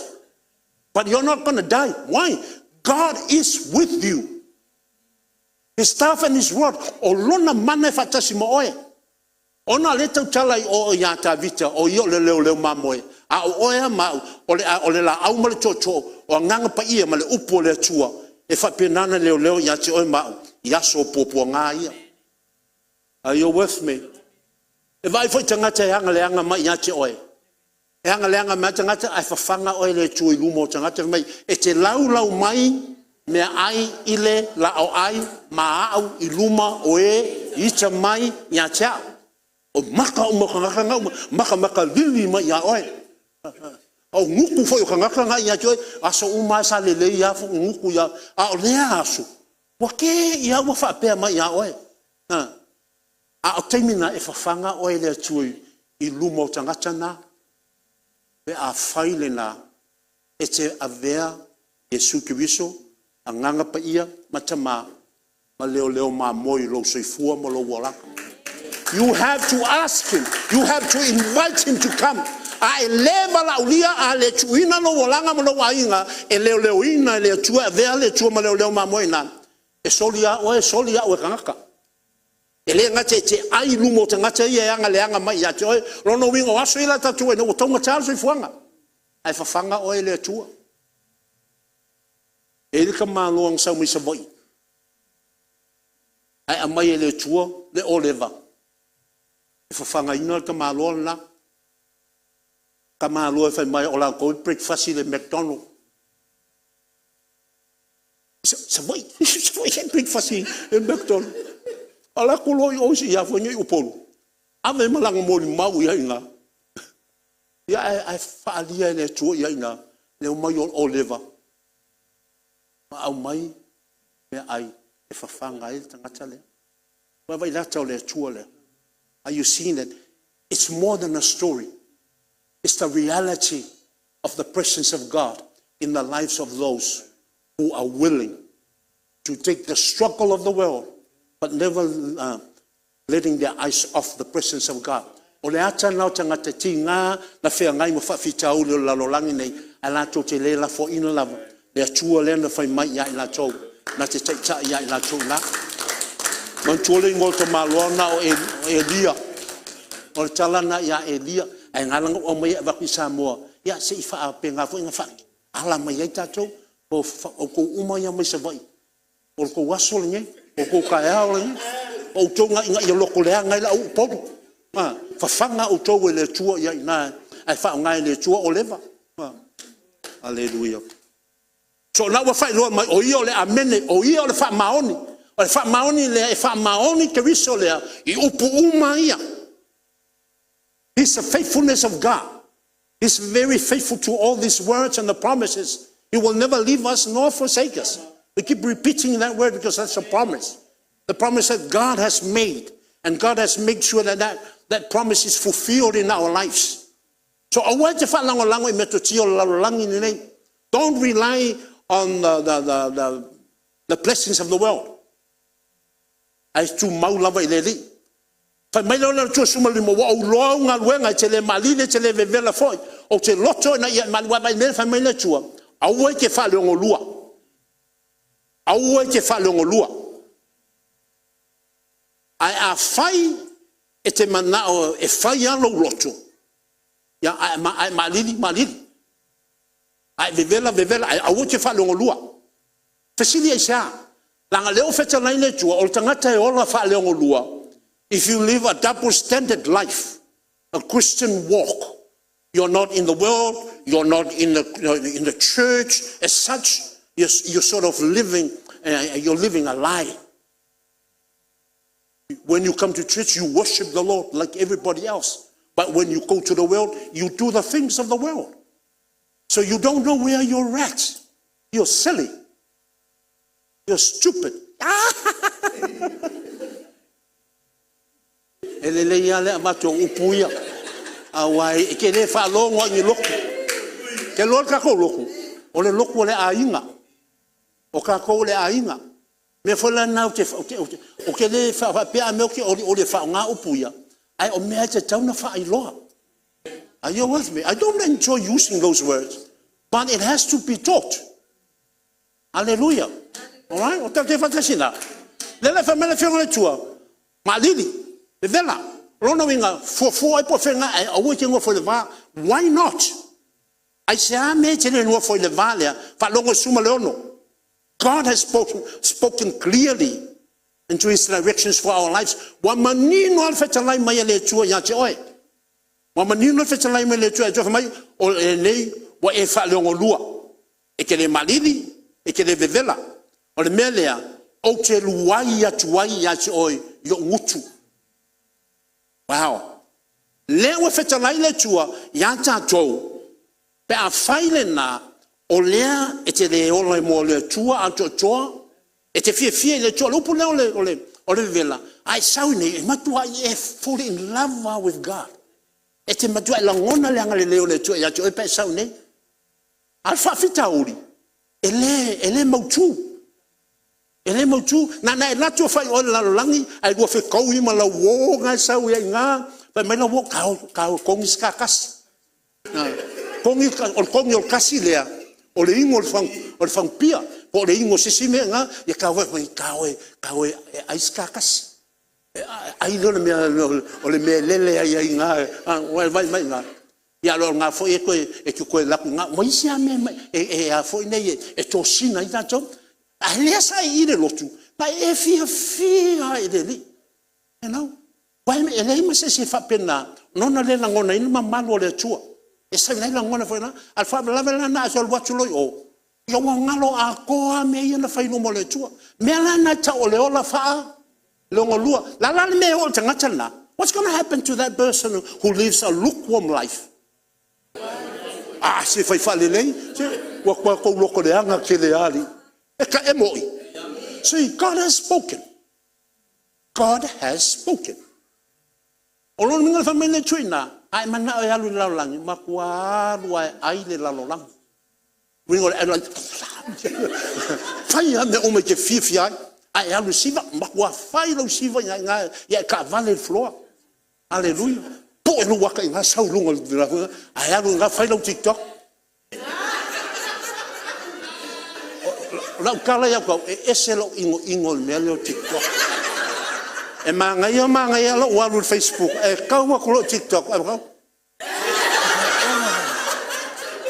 But you're not going to die. Why? God is with you. His staff and his rod. O lona mana e whatasi mo oe. Ona le tau talai o ia ta vita o io le leo mamoe. A o oea ma o le la au ma le chocho o nganga pa ia ma le upo le tua. E whapenana leo ia te oe ma ia so popo ngā ia. Are you with me? E vai foi tangata e hanga leanga ma ia te oe. E hanga leanga ma tangata ai whawhanga oe le tua i lumo tangata mai. E te lau mai mea ai ile la au ai ma au i luma oe i ta mai ia te au. O maka o maka lili ma ia oe. O nguku foi o kangaka ia joy aso uma sa lele ia fu nguku ia a o lea aso. Wa ke ia wa fa pe ma ia oe. A o temina e fafanga oe le tui i lumo tangata na. Pe a faile na e te avea Yesu Kiriso a nganga pa ia matama ma leo ma moi lo soifua mo lo walaka. You have to ask him. You have to invite him to come. A eleva la ulia a le tuina no walanga mo lo wainga e leo ina le tua vea le tua ma leo ma moina. E solia o kangaka. E le ngate te ai lumo te ngate ia anga le anga mai ya te oi rono wingo aso ila tatu e no tonga Charles i fuanga. Ai fafanga o le tua. E le kama loang sau mi saboi. Ai amai le tua le oleva. E whawhanga ina ka māloa na. Ka māloa whai mai o la koe breakfast i le McDonald. Sa vai he breakfast i le McDonald. Ala koloi o si ia whanyi upolu. Ave malanga mori mau ia inga. Ia ai whaalia le tua ia inga. Le mai o oleva. Ma au mai me ai e whawhanga i tangata le. Wa vai lata o le tua le. Are you seeing that? It's more than a story. It's the reality of the presence of God in the lives of those who are willing to take the struggle of the world, but never letting their eyes off the presence of God. O le ata nau tangata ti ngā na whea ngai mo whawhitau le lalolangi nei a lato te le la fo ina lava. Le atua le na whai mai ia i lato na te taita ia i lato na. Mantuole ngol to malona o Elia. O le talana ia Elia. Ai ngalanga o mai waki Samoa. Ia se i wha pe ngā fo inga whaki. Ala mai ai tatou. O ko uma ia mai sa vai. O ko waso le ngai. O ko kaeao le ngai. O tonga inga ia loko lea ngai la au podu. Whawhanga o tau e le tua ia ina. Ai wha ngai le tua o leva. Alleluia. So na wa whai loa mai o ia o le amene. O ia o le wha maoni. O le wha maoni lea e wha maoni ke riso lea I upu uma ia. He's the faithfulness of God. He's very faithful to all these words and the promises. He will never leave us nor forsake us. We keep repeating that word because that's a promise. The promise that God has made. And God has made sure that promise is fulfilled in our lives. So don't rely on the blessings of the world. Ai tu mau lava I leli. Fa mai lona tu suma limo wa o longa luenga te le malile te le vevela foi. O te loto na ia malwa mai le fa mai le tua. Au e ke fa le ngolua. Au e ke fa le ngolua. Ai a fai e te mana o e fai alo loto. Ya ai malili. Ai vevela ai au e ke fa le ngolua. Fasili ai sa. Langa leo feta lai le tua, o tangata e ola wha leo ngolua. If you live a double standard life, a Christian walk, you're not in the world, you're not in the church as such, you're sort of living, you're living a lie. When you come to church, you worship the Lord like everybody else. But when you go to the world, you do the things of the world. So you don't know where you're at. You're silly. You're stupid. Elele ia le amato upuia. Awai ke le fa longo ni loko. Ke lo ka ko loko. O le loko le ainga. O ka ko le ainga. Me fola na o ke le fa pe me o le fa nga upuya. Ai o me te tau na fa I loa. Are you with me? I don't enjoy using those words, but it has to be taught. Hallelujah. All right? O te fatasina. Le fa me le fiona tua. Ma lili. Le vela. Rona winga for ai po fenga ai o we kingo for the va. Why not? I say me te no for the valia fa longo suma leono. God has spoken clearly into his directions for our lives. Wa manino al fetalai mai le tua ya te oi. Wa manino al fetalai mai le tua jo mai o nei wa e fa longo lua. E ke le malili, e ke le vevela. O le melea o te luai ya te oi yo ngutu. Wow. Le wa fetalai le tua ya tatou. Pe a faile na o lea e te le ola mo le tua anto toa e te fie le tua lupu le ole vela ai sauni e matua e fall in love with God e te matua la ngona le anga le tua ya te pe sauni al fa fitauri ele mautu na na tu fai o la langi ai go fe ko i ma la wo nga sau ya nga pe me la wo ka ko ska kas na kongi o kasi lea o le ingo o le fang pia po le ingo sisime nga ya kawe ai skakas ai lo me o le me lele ai nga vai nga ya lo nga fo e ko la nga mo isia me e a fo nei e to sina ita to a le sa I le lotu pa e fia e le you know wai me ele me se fa pena non le la ngona ina mamalo le tua e sa nei la ngona foi na al fa la vela na so watu lo yo ngalo a ko a me ina fai no mole tua me la na ta o le ola fa lo ngolua la me o tanga tana. What's going to happen to that person who lives a lukewarm life? Se fai fa le lei se wa ko loko le anga ke le ali e ka e moi. See, God has spoken. God has spoken. O lo minga fa me le tuina ai mana o alu la langi makua lua ai le la lang ringo e la fai ame o me ke fifia ai alu siva makua fai lo siva nga ya ka vale floor. Hallelujah. Po no waka nga sau lunga ai alu nga fai lo TikTok la kala ya ko ese lo ingo me lo TikTok e manga ya lo walu Facebook e ka wa ko TikTok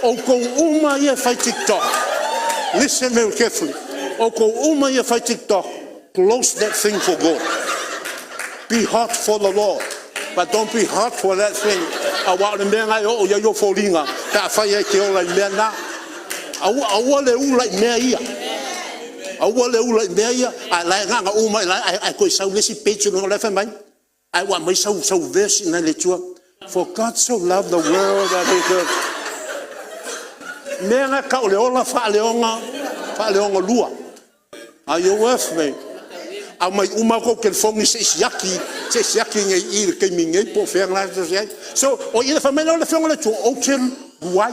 o ko uma ye fai TikTok. Listen very carefully. O ko uma ye fai TikTok. Close that thing for God. Be hot for the Lord, but don't be hot for that thing. Awa le menga yo yo folinga ka fai e ke ola mena. Awa le u like me ia. Awa le u like me ia. I like nga uma I ko sau lesi page no le fa mai. I want my sau verse in le tua. For God so loved the world that he gave. Menga ka o le ola fa leonga lua. Are you with me? A mai uma ko ke fongi se yaki ngai ke mingai po fer la so o ile fa mena le fonga le tu o ken wai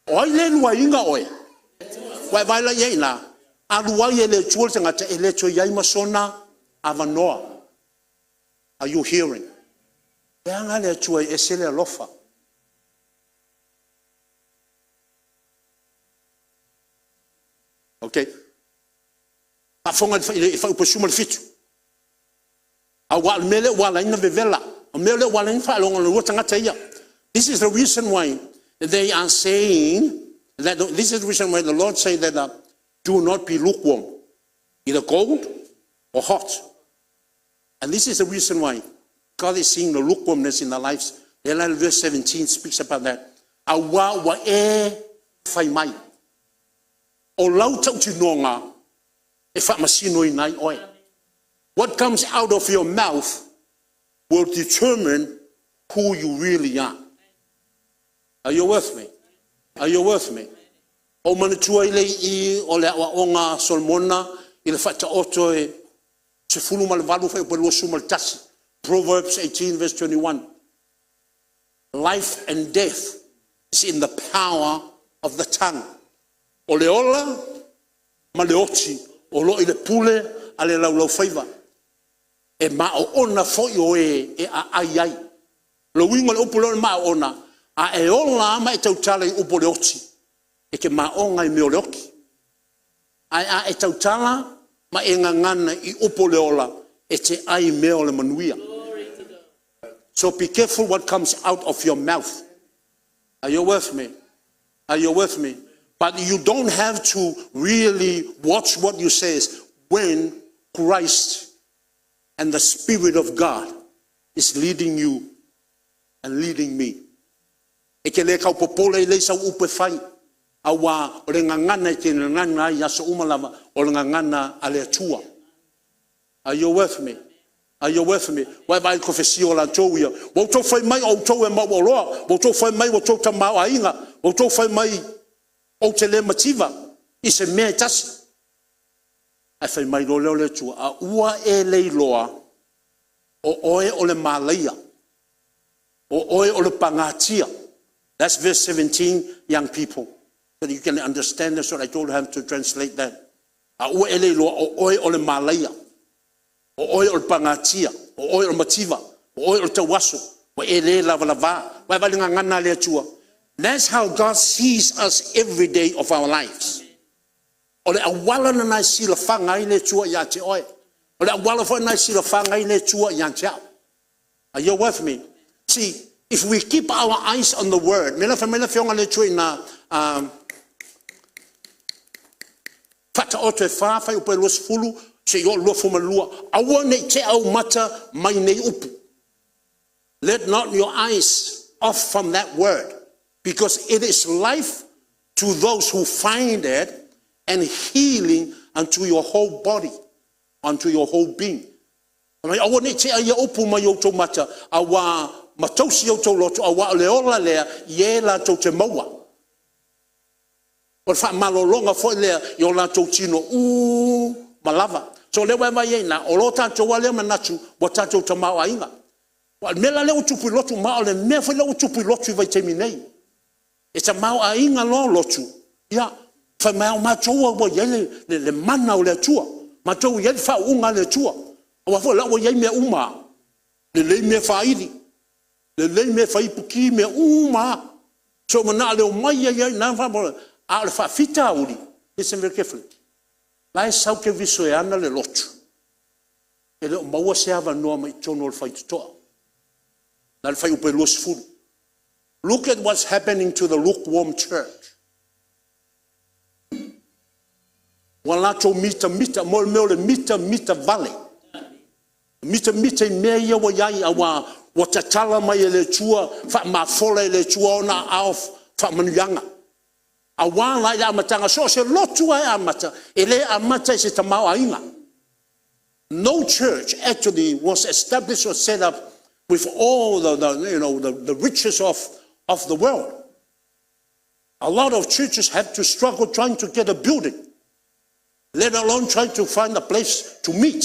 o ile wai nga oi vai la yeina a wai le tu se ngata ele tu yai masona avanoa. Are you hearing? Nga le tu e se le lofa. Okay. Afonga fa upasuma le fitu. Awal mele wala ina vevela. Mele wala ina fa longa lo tanga ia. This is the reason why they are saying that this is the reason why the Lord said that do not be lukewarm, either cold or hot. And this is the reason why God is seeing the lukewarmness in their lives. Verse 17 speaks about that. Awa wa e fai mai. O lau tau tinonga e fa masino I nai oi. What comes out of your mouth will determine who you really are. Are you with me? Are you with me? O manatua I lei o le awa onga solmona I le fata oto e se fulu malvalu fa pelo sumal tasi. Proverbs 18 verse 21. Life and death is in the power of the tongue. O le ola ma le oti o lo i le pule a le lau faiva. E ma o ona fo yo e ai ai. Lo wingo le upo le ma ona. A e ola ma e tau tala i upo le oti. E ke ma o ngai meo le oki. A e tau tala ma e ngangana i upo le ola. E te ai meo le manuia. So be careful what comes out of your mouth. Are you with me? Are you with me? But you don't have to really watch what you say when Christ and the Spirit of God is leading you and leading me. E ke le kau popole le sa upe fai. Awa o le ngangana ke ngangana ya so umalama o le ngangana ale tua. Are you with me? Are you with me? Wai vai confessio la toia. Wo to fai mai o to e ma wo lo. Wo to fai mai wo to ta ma ainga. Wo to fai mai o te le mativa. I se me tasi. Ai fai mai lo le tua. A ua e le loa. O oe o le malaia. O oe o le pangatia. That's verse 17, young people. So that you can understand this, so I don't have to translate that. A ua e le loa o oe o le malaia. O oe o le pangatia. O oe o le mativa. O oe o le tawaso. O e le lava lava. Wai vai ngana le tua. That's how God sees us every day of our lives. O le awala na nai sila whangai le tua ya te oe. O le awala fo nai sila whangai le tua ya te au. Are you with me? See, if we keep our eyes on the word, mela whionga le tua na fata o te whawhai upe luas fulu, se yo lua fumalua. Awa nei te au mata mai nei upu. Let not your eyes off from that word. Because it is life to those who find it and healing unto your whole body, unto your whole being. Awa ne te aia upu mai o tō mata, awa matausi o tō loto, awa leola lea, ie la tō te maua. O wha malolonga fo lea, yo la tō tino, malava. So lewa mai eina, o lo tātou lea manatu, wa tātou ta maua inga. Wa mela leo tupu lotu, maa le mea fo leo tupu lotu vai te minei. E ta mau a inga lo lotu. Ia, wha mau mātou wa yele le mana o le tua. Mātou yele wha unga le tua. Wa fo lau yele mea uma. Le lei mea whairi. Le lei mea whaipuki mea uma. So mana leo mai yele na wha a le wha fita uri. Listen very carefully. Lai sau ke viso e ana le lotu. E leo maua se ava noa mai tono le whaitutoa. Na le whai upe luas furu. Look at what's happening to the lukewarm church. Walato mita, mo le mita vale. Mita i mea ia wa iai awa watatala mai le tua, fa mafola le tua ona au fa manuanga. Awa lai amatanga, so se lotua e amata, ele amata se tamau ainga. No church actually was established or set up with all the riches of the world. A lot of churches have to struggle trying to get a building, let alone trying to find a place to meet.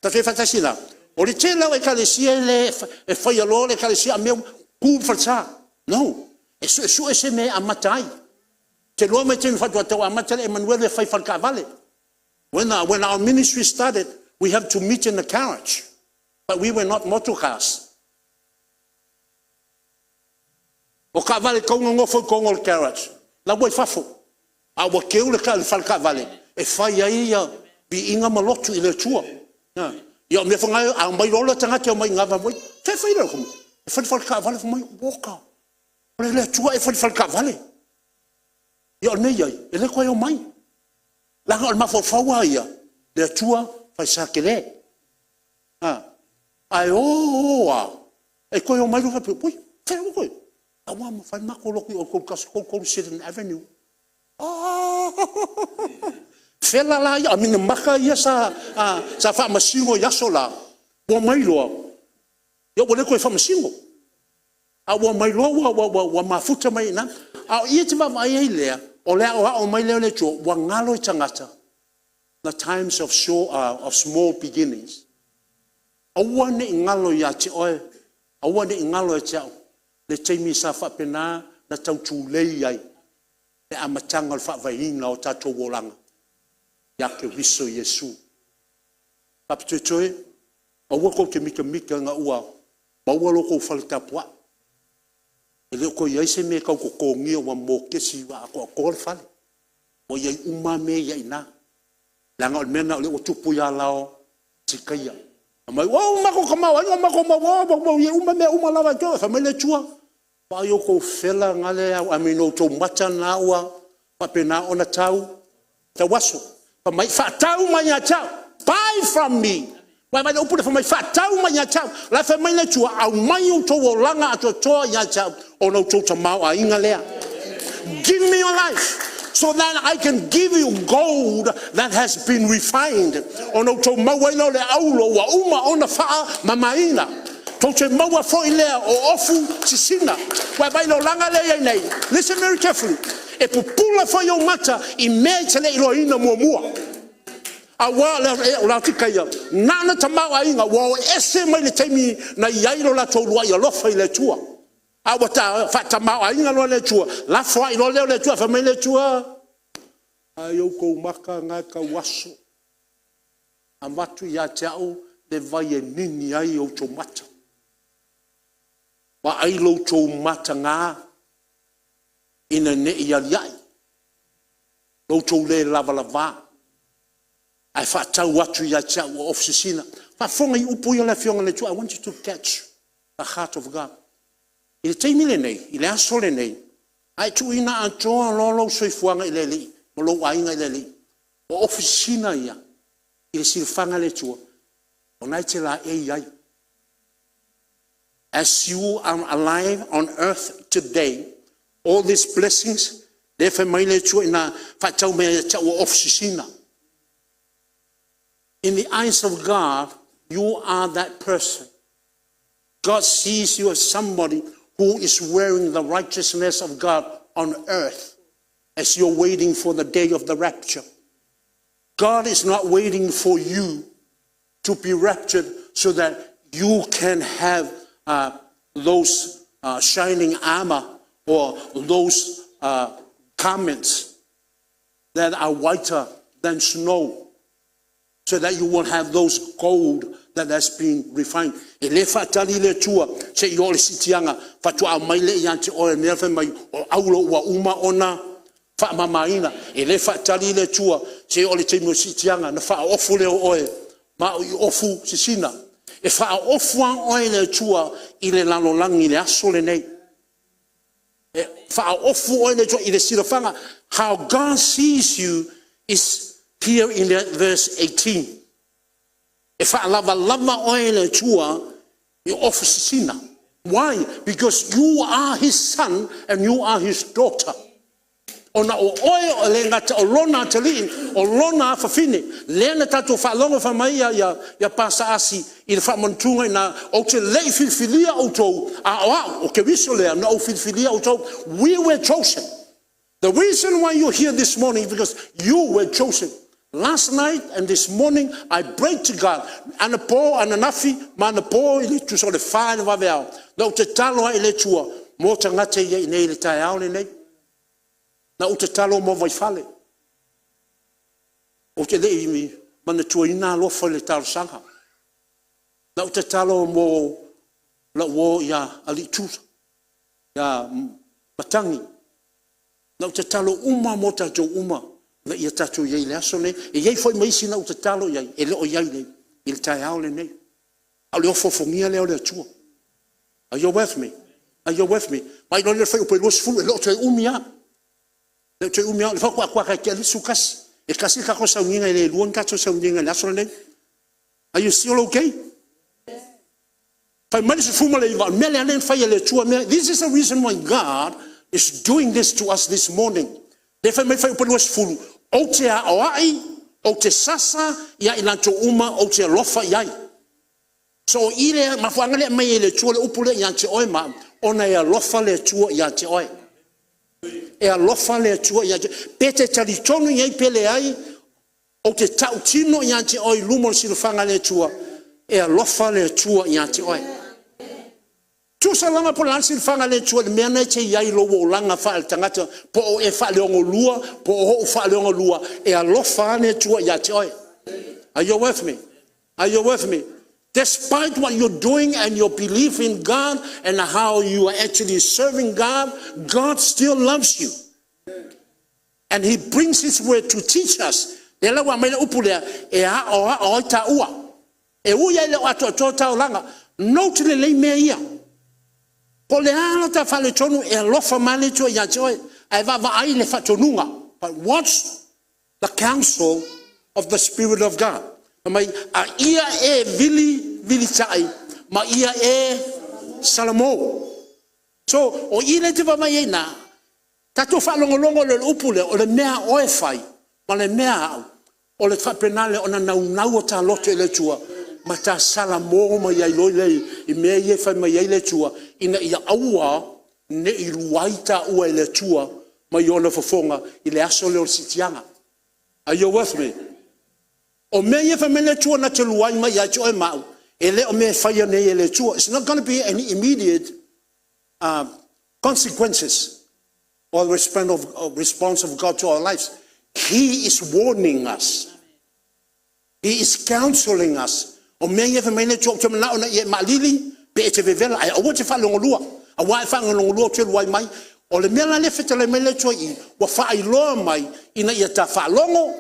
Tafe fatasila. O le tela e kalesia le e fai alo le kalesia meu ku falsa. No. E su ese me amatai. Te lo me ten fatwa to amatai Emmanuel e fai falka vale. When our ministry started, we had to meet in the carriage, but we were not motor cars. O ka vale kongo ngofo kongo le carriage. La boi fafo. A wa keu le falka vale. E fai ai ia bi inga malotu i le tua. Ia me whangai a mai rola tangati o mai ngava moi. Te fai rau komu. E fai falka vale fo mai woka. O le tua e fai falka vale. Ia o nei ai. E le koe o mai. Langa o le mafo faua ia. Le tua fai sakele. Ai oa. E koe o mai roka pe. Poi. Fai o koe. Awa ma fai mako loki o 𝚚𝚙 Avenue. Fela la ia mina maka ia sa fa masingo ia sola. Wa mai loa. Ia wole ko fa masingo. A wa mai loa wa mafuta mai na. A ia te mai ai lea. O lea o mai lea le cho wa ngalo I tangata. The times of small beginnings. Awa ne ngalo ia te oe. Awa ne ngalo ia te au. Le teimi sa whapena na tau tūlei ai. Le amatanga le whawahina o tātou wolanga. ia ke wiso Yesu. Papitoe, aua ko ke mika nga ua, maua loko whaletapua. E leo ko iai se me kau ko kongia wa mo kesi wa ako akore whale. O iai uma me iai na. Langa o mena o leo tupu ia lao tikaia. Amai, wow, mako kamau, ayo mako mau, iai uma me uma lawa jo, famele chua. Pa yo ko fela ngale au amino to mata na ua, pa pena ona tau, tawaso. Pa mai fa tau manya tau, buy from me. Wai mai upu fa mai fa tau manya tau, la fa mai le chua au mai o to langa ato to ya tau, ona to tamau a inga lea. Give me your life. So that I can give you gold that has been refined. Ono to mawelo le aulo wa uma ona faa mamaina. To te mawa foi lea o ofu sisina. Wa bailo langa le nei. Listen very carefully. E pupula foi o mata I me tele iloina muamua. Awa le la tikaya. Nana tamawa inga wa ese mai le temi na yailo la tolua ya lofa ile tua. Awata fata ma inga lo le tua la fo I lo le tua fa me le tua ayo ko maka nga ka waso amatu ya tau le vai nini ai o tomata wa ai lo tomata nga ina ne ia yai lo to le lava ai fata watu ya tau ofisina fa fonga I upu ya la fionga le tua I want you to catch the heart of God. I te mile nei, I le asole nei. Ai tu ina antoa lolo soifuanga I le li, mo lo wainga I le li. O ofisina ia, I le silfanga le tua. O nai te la e iai. As you are alive on earth today, all these blessings, le fe mai le tua ina fatau me tau o ofisina. In the eyes of God, you are that person. God sees you as somebody who is wearing the righteousness of God on earth as you're waiting for the day of the rapture. God is not waiting for you to be raptured so that you can have those shining armor or those garments that are whiter than snow, so that you won't have those gold that has been refined. E le fatali le tua se I ole sitianga fatua mai le yanti o me fa mai o aulo wa uma ona fa mamaina e le fatali le tua se ole te mo sitianga na fa ofu le oe ma o ofu sisina e fa ofu an oe le tua I le lalo langi le aso le nei e fa ofu oe le tua I le silafanga. How God sees you is here in the verse 18. If I lava oil tua, you officina. Why? Because you are his son and you are his daughter. Ona o oil lenga o lona tali o lona fafine. Lena tato fa longa fa mai ya pasa asi il fa montunga na o te lei filfilia o to a o ke viso le na o filfilia o to. We were chosen. The reason why you're here this morning is because you were chosen. Last night and this morning, I prayed to God. Ana po, ana nafi, mana po, ili tu so le whae wa veao. Na uta talo ele tua, mo ta ngate ye nei le tae ao le nei. Na uta talo mo vai fale. O te le imi, mana tua ina lofa le talo sanga. Na uta talo mo la wo ya alitura, ya matangi. Na uta talo uma mo ta jo uma. Na ia tatu yei le aso ne e yei foi mai sina uta talo yei e leo yei ne il tai ao le nei au leo fofongia leo le tua. Are you with me? Are you with me? Mai no le fai upo los fu leo te umia le fa kwa ka le sukas e kasi ka ko sa unga le luon ka so sa unga le aso ne. Are you still okay? Fai mai se fuma le va mele alen fai le tua. This is the reason why God is doing this to us this morning. Le fai mai fai upo los fu o te aoai, o te sasa, ia ilanto uma, o te lofa iai. So ile mafuanga le mai le tua le upule ia te oe ma, ona ia lofa le tua ia te oe. Ia lofa le tua ia te, pete talitonu iai pele ai, o te tau tino ia te oe, lumo silufanga le tua, ia lofa le tua ia te oe. Tu salanga po lansin fanga le tua me na che yai lo wo langa fa tangata po o e fa le lua po o fa le lua e a lo fa ne tua ya choi. Are you with me? Are you with me? Despite what you're doing and your belief in God and how you are actually serving God, God still loves you. And He brings His word to teach us. E la wa mai upulea e a o ta ua. E uia le ato ta langa. No te le me ia. Po le ala ta fale tonu e lofa male to ya joy. Ai va ai le fatonunga. But watch the counsel of the Spirit of God. Mai a ia e vili tai. Ma ia e salamo. So o ile te va mai na. Tato fa longo le upule o le mea oe fai. Ma le mea o le fapenale ona nau ta loto le tua. Mata salamo ma ia loi I mea ia fai ma ia le tua. Ina ia aua ne I luaita ua le tua. Ma ia ona fofonga I le aso le o sitianga. Are you with me? O mea ia fai me le tua na te luai ma ia te oe mau. E le o mea fai ne le tua. It's not going to be any immediate consequences or response of God to our lives. He is warning us. He is counseling us. O mea ia me le tua te mana ona ia malili pe te vevela ai o te fa longolua. A wa fa longolua te luai mai. O le mea le fete le me le tua I wa fa I loa mai ina ia ta fa longo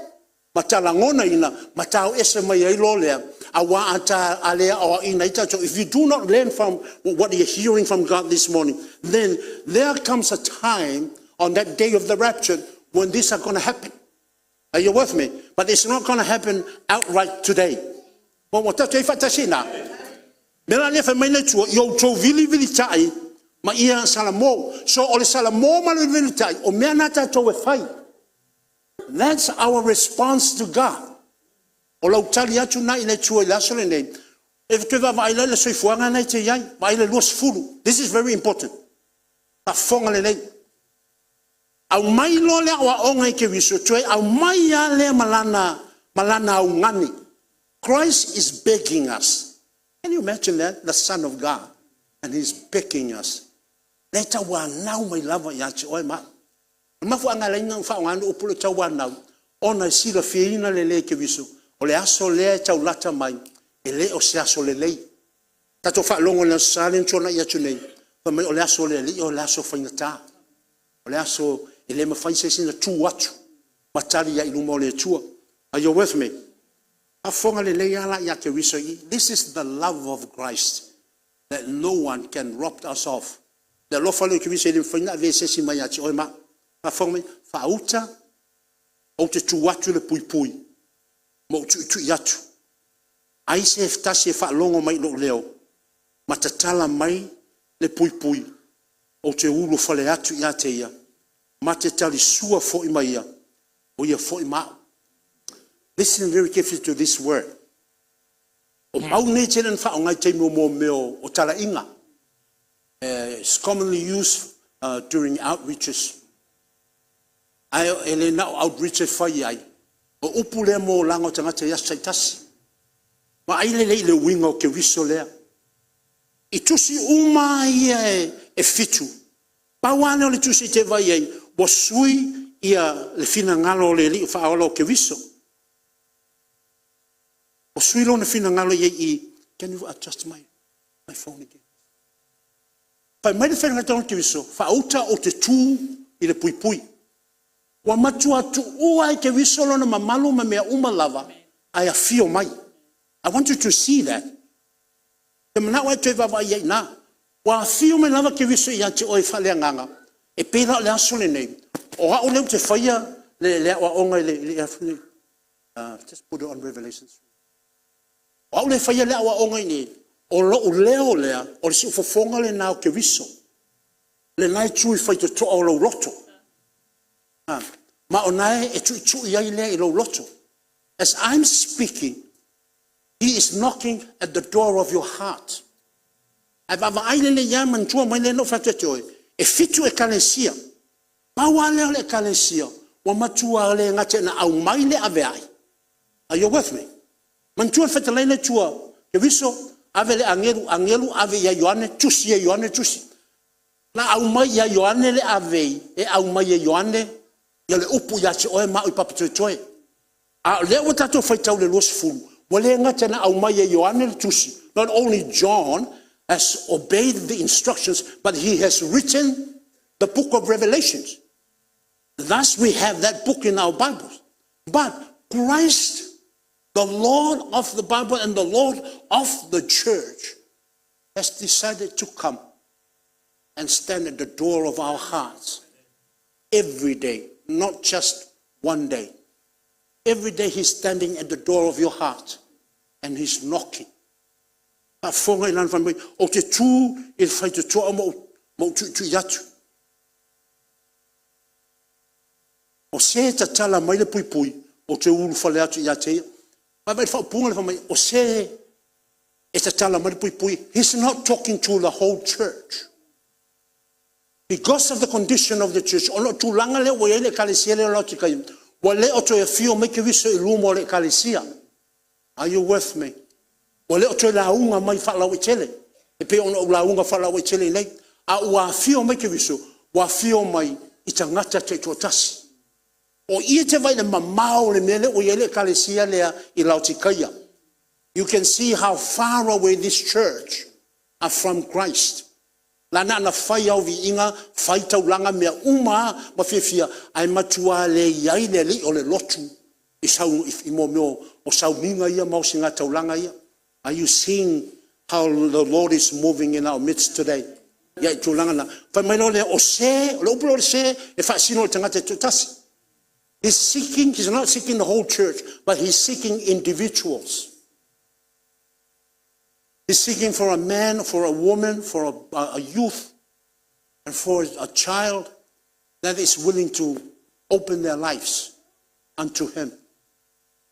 matala ngona ina matao ese mai ai lo lea. Awa ata alea o ina ita. So if you do not learn from what you're hearing from God this morning, then there comes a time on that day of the rapture when these are going to happen. Are you with me? But it's not going to happen outright today. Well, what that's fatasina. Mela le fa mai le tua yo to vili tai ma ia salamo. So ole salamo ma le vili tai o mea na ta to e fai. That's our response to God. O lau tali atu na ile tua I laso le nei. If te va vai le soifuanga nei te iai, vai le luas fulu. This is very important. Pa fonga le nei. Au mai lo le awa onga I ke wiso tue, au mai ya le malana au ngani. Christ is begging us. Can you imagine that? The Son of God. And He's begging us. Leta wa nau mai lava ya te oe ma. Mafu anga le inga wha ngana upulu tau wa nau. Ona sila whiina le ke wiso. O le aso le tau lata mai. E le o se aso le lei. Tato wha longo na salen tona I atu nei. O le aso le li o le aso whaina tā. O le aso e le mawhai se sina tū atu. Matari ya ilumo le tua. Are you with me? This is the love of Christ that no one can rob us of. The love of Christ is the love Fauta o te tuatu le pui mo tu yatu. Ai se ftasi fa longo mai lo leo. Matatala mai le pui o te ulu fale atu ya te ia. Mate tali sua fo I mai ia. O ia fo I ma. Listen very carefully to this word. O maune tenen fa ngai te mo meo o tala inga. It's commonly used during outreaches. Ai ele na outreach fai ai. O upule mo lango tangata ya saitasi. Ma ai le winga o ke wiso lea. I tusi uma ia e fitu. Pawane o le tusi te vai ai. Wa sui ia le fina ngalo le li fa o ke wiso. O suilo na fina ngalo ye can you adjust my phone again? Pai mai le fina ngalo ke wiso fa uta o te tu I le pui. Wa matu atu ua ke wiso lo na mamalu ma mea uma lava ai a fio mai. I want you to see that. Te mana wa te va ye na. Wa fio me lava ke wiso ia te oi fa le nganga. E pela le aso le nei. O ha o le te faia le wa onga le just put it on Revelation. O le faia le awa onga ni o lo leo lea o le si fofonga le nao ke wiso le nai tui fai to o lo roto ma o nai e tui ai lea I lo roto. As I'm speaking, He is knocking at the door of your heart. Ai va ai le ia man tua mai le no fa te toi e fitu e kalesia ma wa le kalesia wa matua le ngate na au mai le ave ai. Are you with me? Man tua fete le tua ke wiso ave le angelu ave ia Ioane tusi ia Ioane tusi la au mai ia Ioane le ave au mai ia Ioane ia le upu ia se oe mau I papatoetoe a le o tatou faitau le luas fulu wa le ngata na au mai ia Ioane le tusi. Not only John has obeyed the instructions, but he has written the book of Revelations. Thus we have that book in our Bibles. But Christ, the Lord of the Bible and the Lord of the church, has decided to come and stand at the door of our hearts every day, not just one day. Every day he's standing at the door of your heart and he's knocking. A fonga ilan famai o te tu I fai te toa mo tu yatu. O se ta tala mai le pui pui o te ulu fale atu I atea. Mai fa punga le famai o se e ta tala mai le pui pui. He's not talking to the whole church. Because of the condition of the church, ono tu langa le o ele kalesia le lo tika. Wa le o to e fio mai ke viso I lumo le kalesia. Are you with me? Wa le o to la unga mai fa la wetele. E pe ono la unga fa la wetele nei. A ua fio mai ke viso, wa fio mai I tangata te totasi. O ia te vai le mamao le mele o ele kalesia lea I Laotikaia. You can see how far away this church are from Christ. Lana na fai au vi inga, fai tau langa mea uma ma fia ai matua le iai le li o le lotu. I sau I mo meo o sau minga ia mau singa tau langa ia. Are you seeing how the Lord is moving in our midst today? Ia I tūlanga na. Whai mai lo le o se, le upo lo se, e wha sino le tangata tutasi. He's not seeking the whole church, but he's seeking individuals. He's seeking for a man, for a woman, for a youth, and for a child that is willing to open their lives unto him.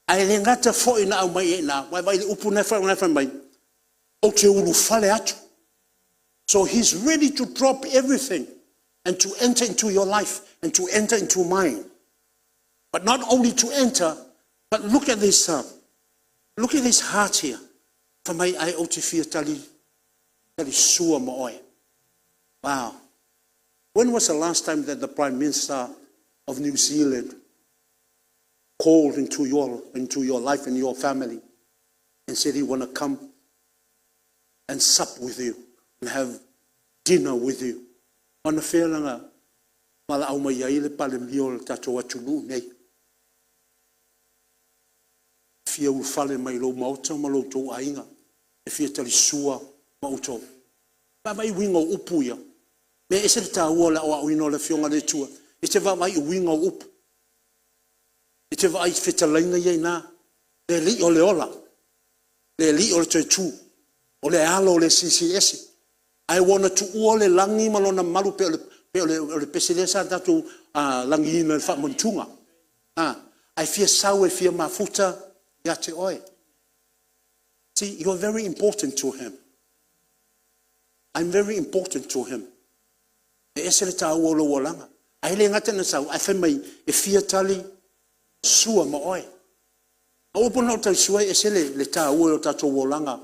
Ai le ngata fo ina au mai ina, wai le upu nefa mai, o te ulu fale atu. So he's ready to drop everything and to enter into your life and to enter into mine. But not only to enter, but look at this heart here. For my I o te 𝚟𝚒𝚙𝚢𝚑𝚝 Wow. When was the last time that the Prime Minister of New Zealand called into your life and your family and said he want to come and sup with you and have dinner with you? Ona whelanga mala au mai ai le pale mio le tatou atunu nei. Fia u fale mai lo mauta ma lo tau ainga. E fia tali sua mauto. Pa mai winga upu ia. Me ese te tāua la o awino le fionga le tua. E te va mai winga upu. E te vai feta lainga iei nā. Le li o le ola. Le li o le toi tū. O le alo o le CCS. Ai wana tu ua le langi malona malu pe o le pesile sa tatu langi ina le whamontunga. Ai fia sau e fia mafuta ia te oe. See, you're very important to him. I'm very important to him. E ese le tāua o lo walanga. Ai le ngata na sau, ai whai e fia tali sua ma oe. A opo nao tai sua ese le tāua o tātou walanga.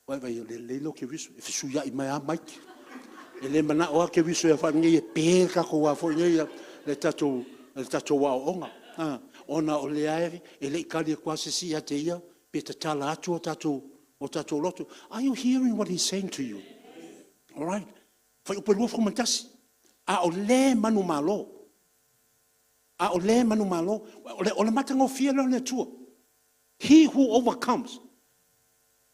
Wai le lo ke viso e fisuia I mai a mai. E le mana o ke viso e fa ngi e pe ka ko wa fo ngi le tato wa onga. Ona o le aeri e le kali kwa se si te ia pe te tala atu o tato loto. Are you hearing what he's saying to you? All right. Fa upe luofo matasi. A o le manu malo. A o le manu malo. O le matango fia le tua. He who overcomes.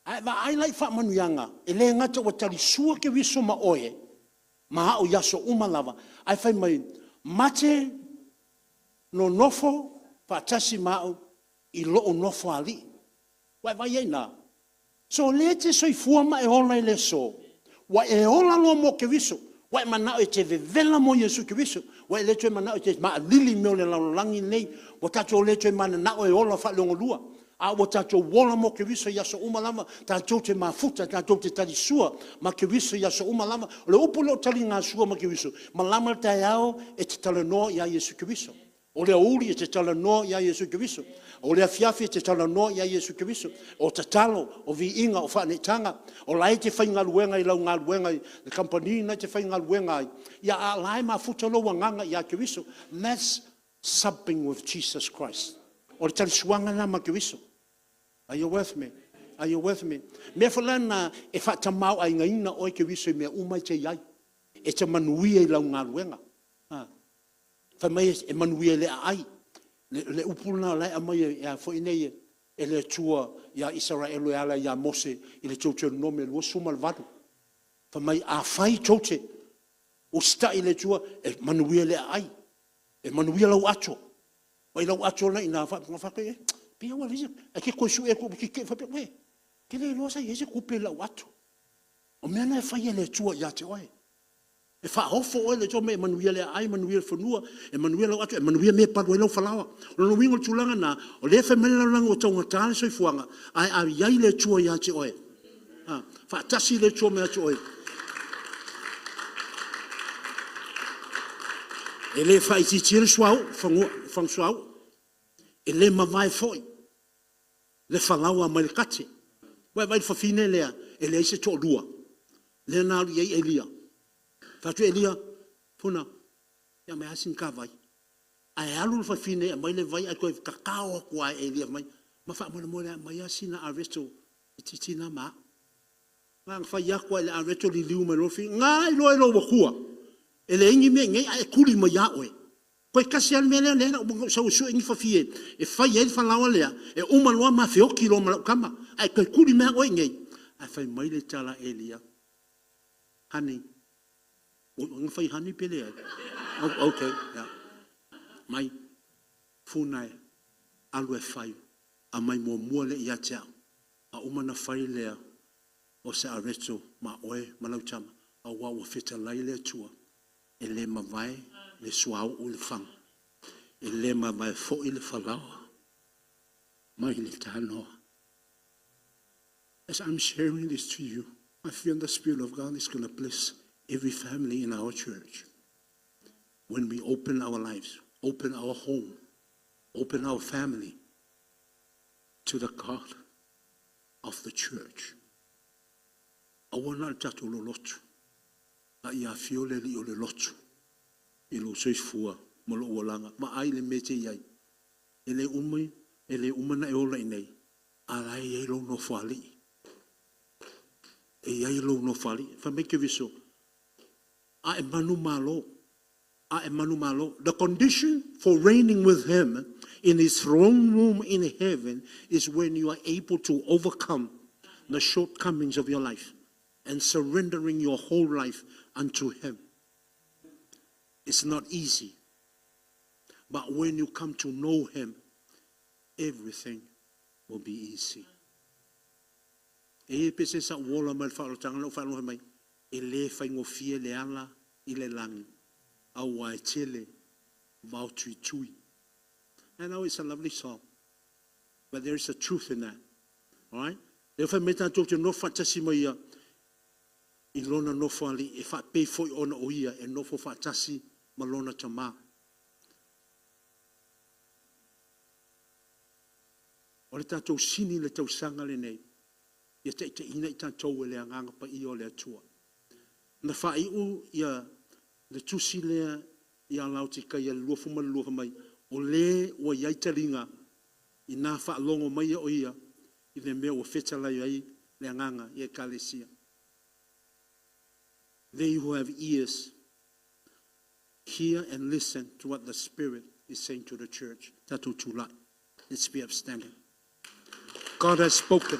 I like fa manu yanga. E le ngata o tali sua ke viso ma oe. Maha o yaso umalava. I find my mate no nofo fa tasi mao I lo o nofo ali. Wai e na. So le te soi fuama e ola le so. Wa e ola lo mo ke viso. Wai mana o te vela mo Yesu ke viso. Wai le te mana o te ma lili me o le langi nei. Wa tato le te mana na o e ola fa longo lua. A wa tato wola mo ke viso yaso umalama. Tato te mafuta, tato te tali sua. Ma ke viso yaso umalama. Le upo lo tali ngā sua ma ke viso. Malama te ao e te tala no ya Yesu ke viso. O le auli e te tala no ya Yesu ke viso. O le afiafi e te tala no ya Yesu ke viso. O te talo, o vi inga, o whanetanga. O lai te whai ngā luenga I lau ngā luenga I. Le company na te whai ngā luenga I. Ia a lai ma futa loa nganga ya ke viso. That's supping with Jesus Christ. O le tali suanga na ma ke viso. Are you with me? Are you with me? Me whalana e whatamau ai ngaina oi ke viso me umai te iai. E te manuia I lau ngā luenga. Whamai e manuia le ai. Le upuna lai amai e a fo inei e le tua ia Israel e ala ia Mose I le tautu nome lua sumal vadu. Whamai a whai taute o sta I le tua e manuia le ai. E manuia lau ato. Wai lau ato na ina whaka e. Pia wa lisa. A ke koe su e ko ke whapia we. Ke le loa sa i hese kupe lau ato. O mea na e whai e le tua ia te oe. E fa hofo o le tome manuia le ai manuia fonua e manuia lo atu e manuia me pa lo falawa o no wingo tulanga na o le fe mele lang o tonga tale so fuanga ai a yai le tua ya te oe fa tasi le tua me atu oe e le fa iti tire swau fang swau e le mavai foi le falawa mai kati vai fa fine le e le se to lua le na ye elia Fatu Elia, puna, ia mai asin ka vai. Ai alu fa fine, mai le vai, ai koe kakao kua Elia mai. Ma fa mona mona, mai asina aresto, titina ma. Ngang fa ia kua le aresto li liu me rofi, ngai loe lo wakua. Ele ingi me, ngai ai kuli ma ia oe. Koe kasi al mele lea, sa usu ingi fa fie. E fa ia fa lawa lea, e umaloa ma feoki lo ma kama. Ai koe kuli mea oe ngai. Ai fai mai le tala Elia. Honey. Ang fai hani pele ai. Okay, yeah. Mai funai alu e fai a mai mua le ia tea. A umana fai lea o se areto ma oe malautama a wa feta lai le tua. E le mawai le suau o le fang. E le mawai fo I le falawa. Mai le tanoa. As I'm sharing this to you, I feel the Spirit of God is going to bless every family in our church. When we open our lives, open our home, open our family to the God of the church. Awana tato lo lotu. A ia fiole li o le lotu. I lo soifua mo lo walanga. Ma ai le mete iai. Ele umai, ele umana e ola inei. Ala e lo no fali. E iai lo no fali. Fa meke viso. A emanu malo. The condition for reigning with him in his throne room in heaven is when you are able to overcome the shortcomings of your life and surrendering your whole life unto him. It's not easy. But when you come to know him, everything will be easy. E pese sa wola mai fa tanga lo fa lo mai e le fa ngofie le ala I le langi. Awa tele 𝚘𝚙𝚢𝚛𝚒𝚐. I know it's a lovely song, but there is a truth in that. All right? If I met that doctor, no fantasy moya, ilona no fali, if I pay for on oia, and no for fantasy malona chama. O le tatou sini le tau sanga le nei. ia te ina i tātou e le anganga pa i o le atua. Na whai u ia le tusi lea ia lau tika ia luafu mai o le o iai taringa i nā whaalongo mai o ia i le mea o whetalai ai le anganga i e kalesia. They who have ears, hear and listen to what the Spirit is saying to the church. Tātou tūlai. Let's be upstanding. God has spoken.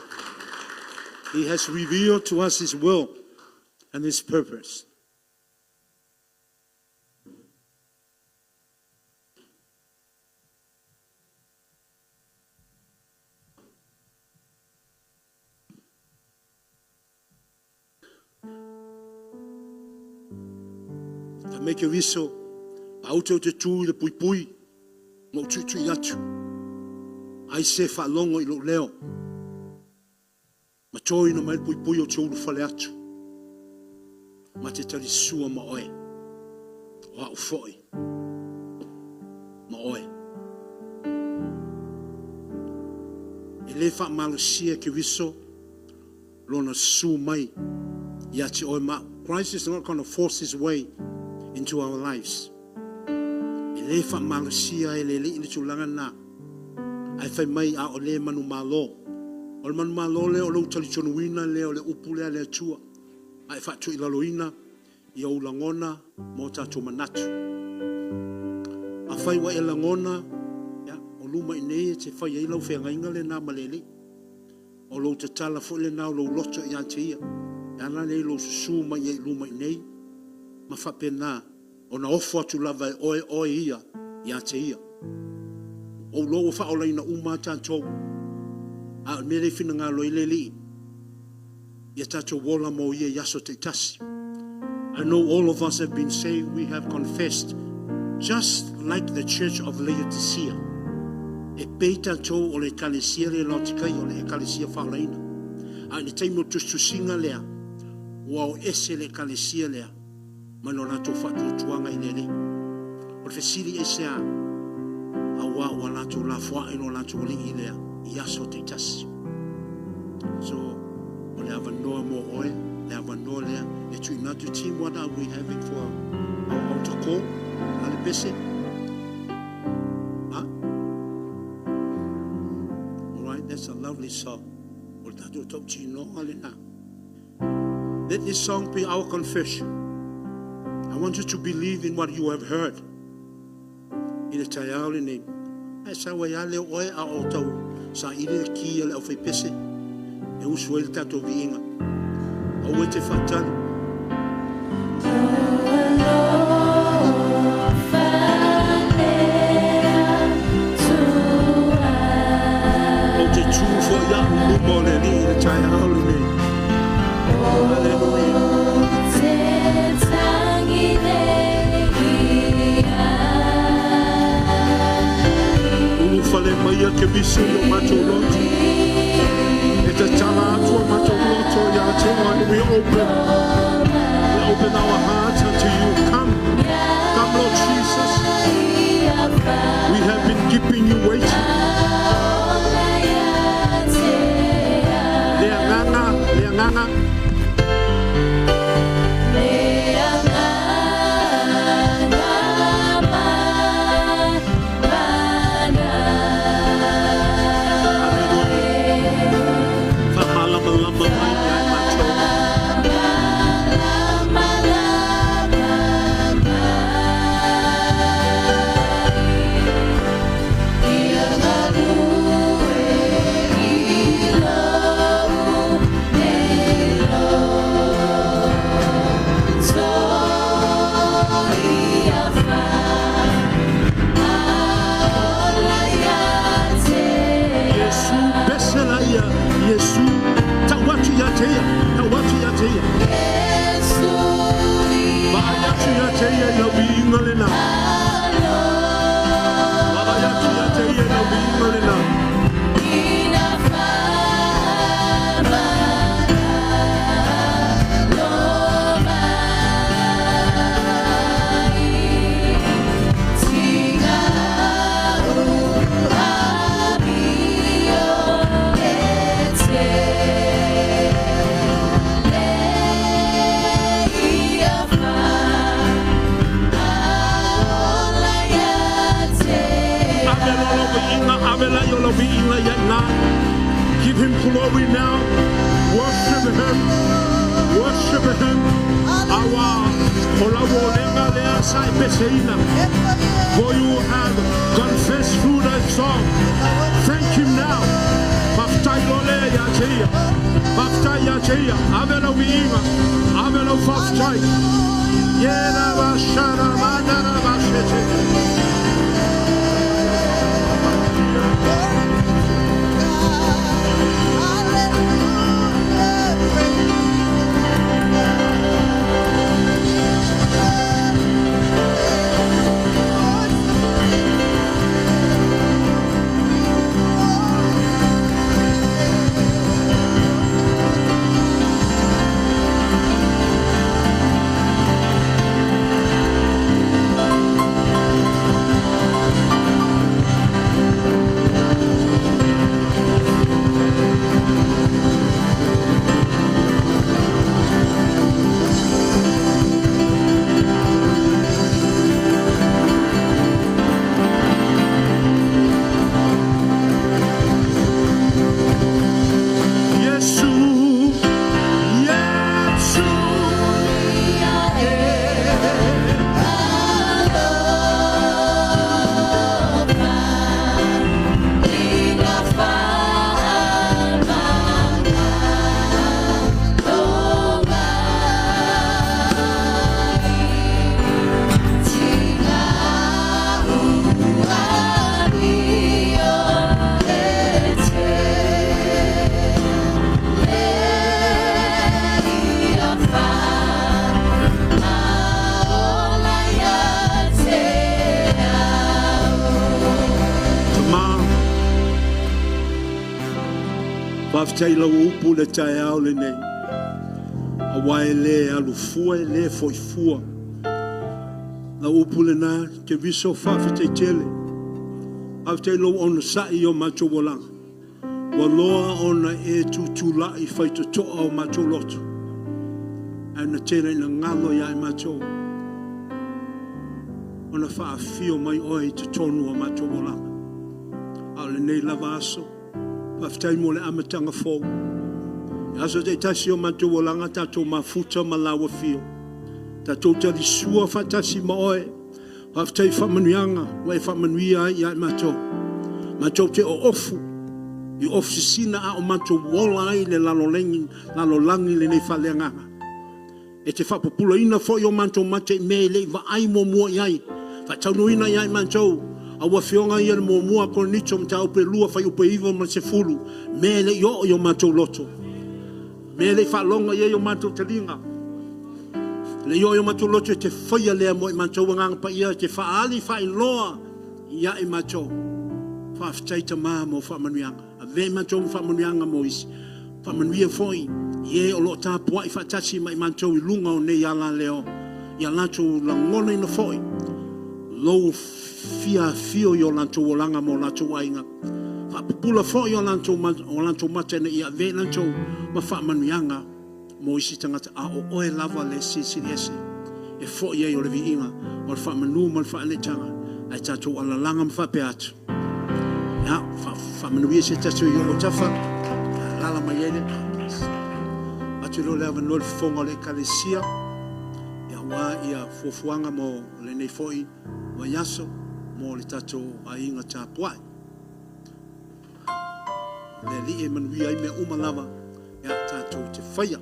He has revealed to us His will and His purpose. Ka make a whistle, auto te tū le pui, mo tutu i atu. Ai se whaalongo i lo leo. Ma toi no mai pui o tūru whale atu. Ma te tari sua ma oe. O au foi. Ma oe. E le wha malusia ke wiso, lona su mai. Ia te oe ma. Christ is not going to force His way into our lives. E le wha malusia e le ili tūlanga nā. Ai whai mai a o le manu malo. O le manu malo le o lau tali tonuina le o le upu le atua. Ai whatu i laloina i au langona mo tātou manatu. A whai wa e langona o luma i nei te whai e lau whengainga le nā malele. O lau te tala fo le nā o lau loto i ante ia. E ana le lau susu mai e luma i nei. Ma whape nā o na ofo atu lava e oe ia i ante ia. O lo fa o leina uma tātou a mere fina ngā loi leli ia tātou wola mo ia yaso te tasi. I know all of us have been saying we have confessed just like the church of Laodicea. E pei tātou o le kalesia le lautikai o le kalesia whaolaina. A ni taimo tustusinga lea ua o ese le kalesia lea mano nato whatu tuanga i lele. O le fesiri ese a awa wa nato la fwa ino nato li ilea iaso te tasi. So, o le avanoa mo oe, le avanoa lea, e tui natu team, what are we having for our altar call? Ale pese? Huh? Alright, that's a lovely song. O le tatu tau tino ale na. Let this song be our confession. I want you to believe in what you have heard. I le tai au le nei. E sa wai ale oe a o tau sa ire ki ale au fai pese. E usu e le tato vi inga. Au e te whatali. O te tūfo ia umo le ni le tai au le nei. Hallelujah. Fale mai ke bisu o mato loto. E te tala atu o mato loto ya te one. We open our hearts unto you. Come, Lord Jesus. We have been keeping you waiting. Leanganga. glory now. Worship him. Worship him. For you have confessed through that song. Thank him now. Avelo viva, avelo faftai. Yera bashara mandara bashete. Taylor upu le tai au le nei. A wai le alu fua le foi fua. La upu le na te viso fafi te tele. Au Taylor on sa'i o macho wolanga. Waloa ona e tutula I fai to toa o macho loto. Ana tele na ngalo ya I macho. Ona faa fio mai oi te tonu o macho wolanga. Au le nei lava aso. Aftai mo le amatanga fo. Aso te tasi o matou walanga tatou mafuta malawa fio. Tatou tali sua fatasi ma oe. Aftai whamanuianga, wai whamanuia ia matou. Matou te o ofu. I ofu sina a o matou wolai le lalolangi le nei whaleanganga. E te whapapula ina fo i o matou mate me le wa ai mo mua iai. Whataunuina iai matou. Awa fionga ia le mua ko nito mta upe lua fai upe iwa ma se fulu. Me le yo matou loto. Me le whalonga ia yo matou talinga. Le yo matou loto te whaia lea mo I matou wanganga pa ia te whaali whai loa ia I matou. Whaftaita maa mo whamanuianga. A ve matou whamanuianga mo isi. Whamanuia foi. Ie o lo tāpua I whatasi ma I matou I lunga o ne ia la leo. Ia lato la ngona ina foi. Lou fia fio yo lanto wolanga mo lanto wainga. Fa pula fo yo lanto mate ne ia ve lanto ma fa manuianga mo isi tangata a o oe lava le sisi ese. E fo ye yo le viinga o fa manu mo fa le tanga. Ai tato ala langa fa pe atu. Ya fa manu se tato yo o tafa. Lala mayele. Atu lo leva no fonga le kalesia. Ya wa ia fofuanga mo le nei foi wa yaso. Mo le tato a inga tāpuai. Le li e manui ai me umalava. Ya tato te whaia.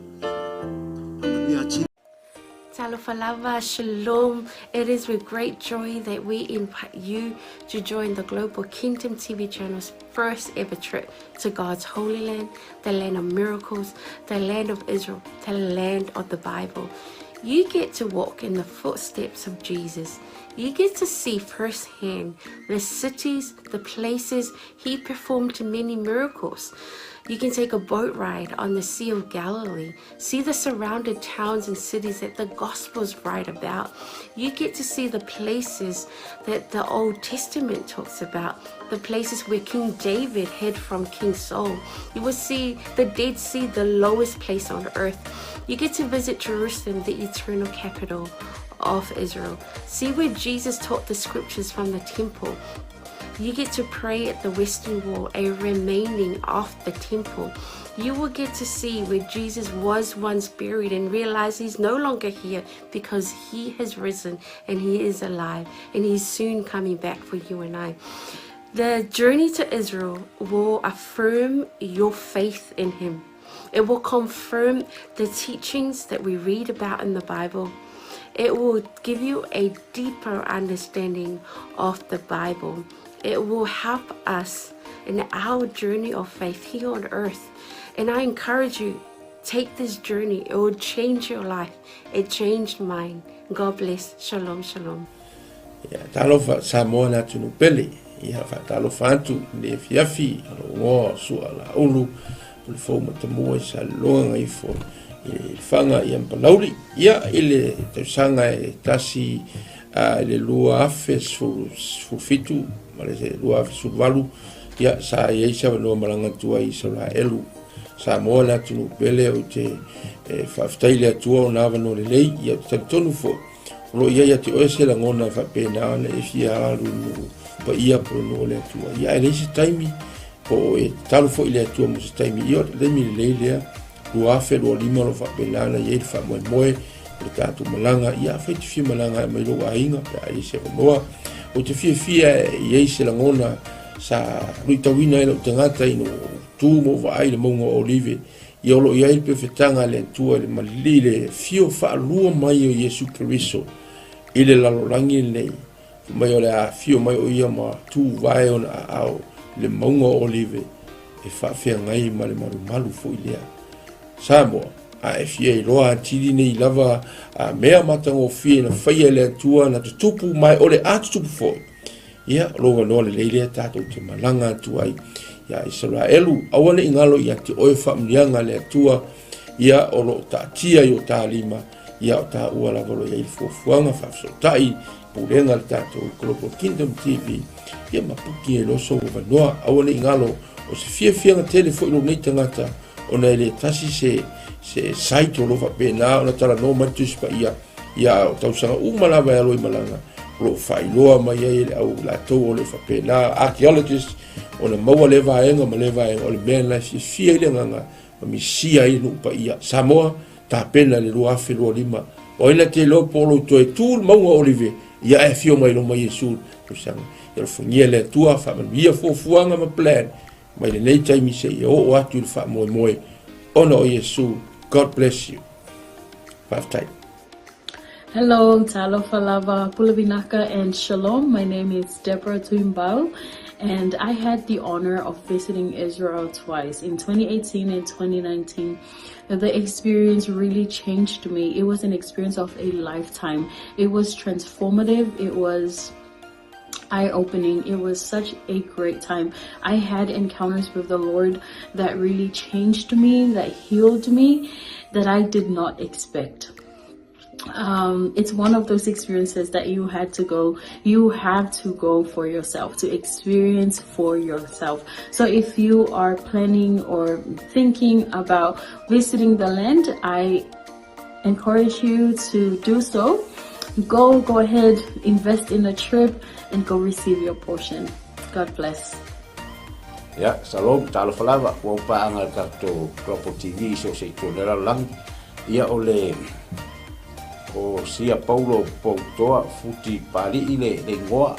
Talofalava, shalom. It is with great joy that we invite you to join the Global Kingdom TV channel's first ever trip to God's Holy Land, the land of miracles, the land of Israel, the land of the Bible. You get to walk in the footsteps of Jesus. You get to see firsthand the cities, the places he performed many miracles. You can take a boat ride on the Sea of Galilee, see the surrounded towns and cities that the Gospels write about. You get to see the places that the Old Testament talks about, the places where King David hid from King Saul. You will see the Dead Sea, the lowest place on earth. You get to visit Jerusalem, the eternal capital of Israel. See where Jesus taught the scriptures from the temple. You get to pray at the western wall, a remaining of the temple. You will get to see where Jesus was once buried and realize he's no longer here because he has risen and he is alive and he's soon coming back for you and I. The journey to Israel will affirm your faith in him. It will confirm the teachings that we read about in the Bible. It will give you a deeper understanding of the Bible. It will help us in our journey of faith here on earth. And I encourage you, take this journey. It will change your life. It changed mine. God bless. Shalom, shalom. Talofa Samoa na tunu pele. Ia fa talofa atu le fiafi ngo sua la ulu le fo matamu sa longa i fo i fanga i ampalauri ia ile te sanga e tasi le lua afe su fitu male se lua afe su valu ia sa ia isa no malanga tua i sola elu Samoa na tunu pele o te faftaile atua o na vano le lei ia tonu fo lo ia te oese la ngona fa pena le fia alu pa ia pro no le atua ia ele se taimi o e talo fo ile atua mo se taimi ia le mi le lea lo afe lo lima lo fa pena na ia fa mo moe le tatu malanga ia fa te fia malanga mai lo ainga ia ele se moa o te fia ia se la ngona sa luitawina ele tangata ino tu mo va ai le mongo olive ia lo ia il perfetanga le tua le malile fio fa lua mai o Yesu Kristo ile la lolangi nei mai o le fio mai o ia ma tu vai on au le mongo olive e fa fia ngai ma le malu fo ile Samoa a fia loa tiri nei lava a mea matango fia na faia le tua na tupu mai o le atu fo ia lo no le leile tato te malanga tu ai ya Israelu awane ingalo ia te oe famlianga le tua ia o lo tatia yo talima ia o ta ua la volo ia il fuanga fa so tai pulenga le tato Global Kingdom TV ia mapuki e loso vanoa awane ingalo o se fianga telefo ilo nei tangata ona ele tasi se site lo va pena ona tala no matus pa ia o tausanga umala va lo malanga lo failoa mai ele au la to le fa pena archaeologists ona maua le vaenga ma le vaenga o le mea la fia ile nganga ma misia i nu pa ia Samoa ta pena le lua afe lua lima o ina te lo polo to e tūl maunga olive ia e fio mai lo mai Yesu o sanga ia fungia le tua fa ma ia fuanga ma plan mai le nei taimi se ia o atu il fa moe ona o Yesu. God bless you. Five time. Hello, Talofa Lava, Pulavinaka, and Shalom. My name is 𝗚𝗚𝗚𝗏𝗚𝗏𝗏𝗏, and I had the honor of visiting Israel twice, in 2018 and 2019. The experience really changed me. It was an experience of a lifetime. It was transformative. It was eye-opening. It was such a great time. I had encounters with the Lord that really changed me, that healed me, that I did not expect. It's one of those experiences that you have to go for yourself, to experience for yourself. So if you are planning or thinking about visiting the land, I encourage you to do so. Go ahead, invest in a trip and go receive your portion. God bless. Ya, salom talofa lava wa paanga tato Global TV so se tolera lang ia ole o sia Paulo Poutoa futi pali ile le ngoa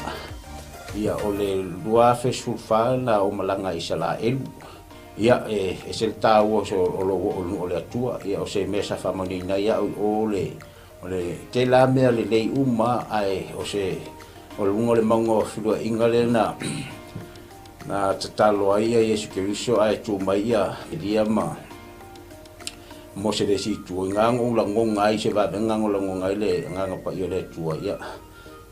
ia ole lua fe sulfana o malanga Israel ia e sel tawo so ole atua ia o se mesa famani na ia ole te la mea le lei uma ai o se o le mango filo ingale na tatalo ai Yesu Kristo ai tu mai ia dia ma mo se desi tu ngango la ngonga ai se va ngango la ngonga ile nganga pa yo le tu ia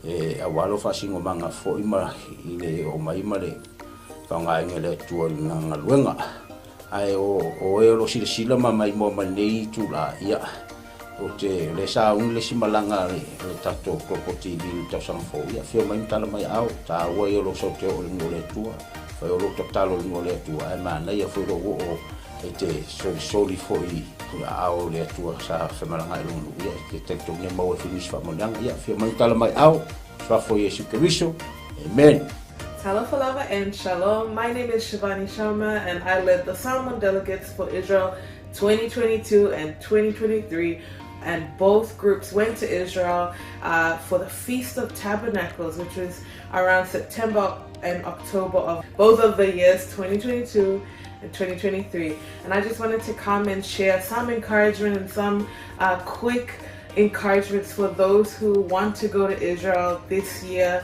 e awalo fa singo manga fo ima ile o mai male ka ngai ngele tu nganga luenga ai o lo sila mai mo manei tu la ia o te le sa un le simalanga le tato Global TV ta sang fo ia fio mai tala mai au ta wo yo lo so te o le tua fa yo lo talo le tua ai mana ia fo o te soli fo i au le tua sa fe malanga lu ia ke te to ne mo finish fa mo ia fio mai tala mai au fa fo Yesu Kristo amen. Talafalava and Shalom. My name is Shivani Sharma and I led the Salmon Delegates for Israel 2022 and 2023. And both groups went to Israel for the Feast of Tabernacles, which was around September and October of both of the years 2022 and 2023. And I just wanted to come and share some encouragement and some quick encouragements for those who want to go to Israel this year.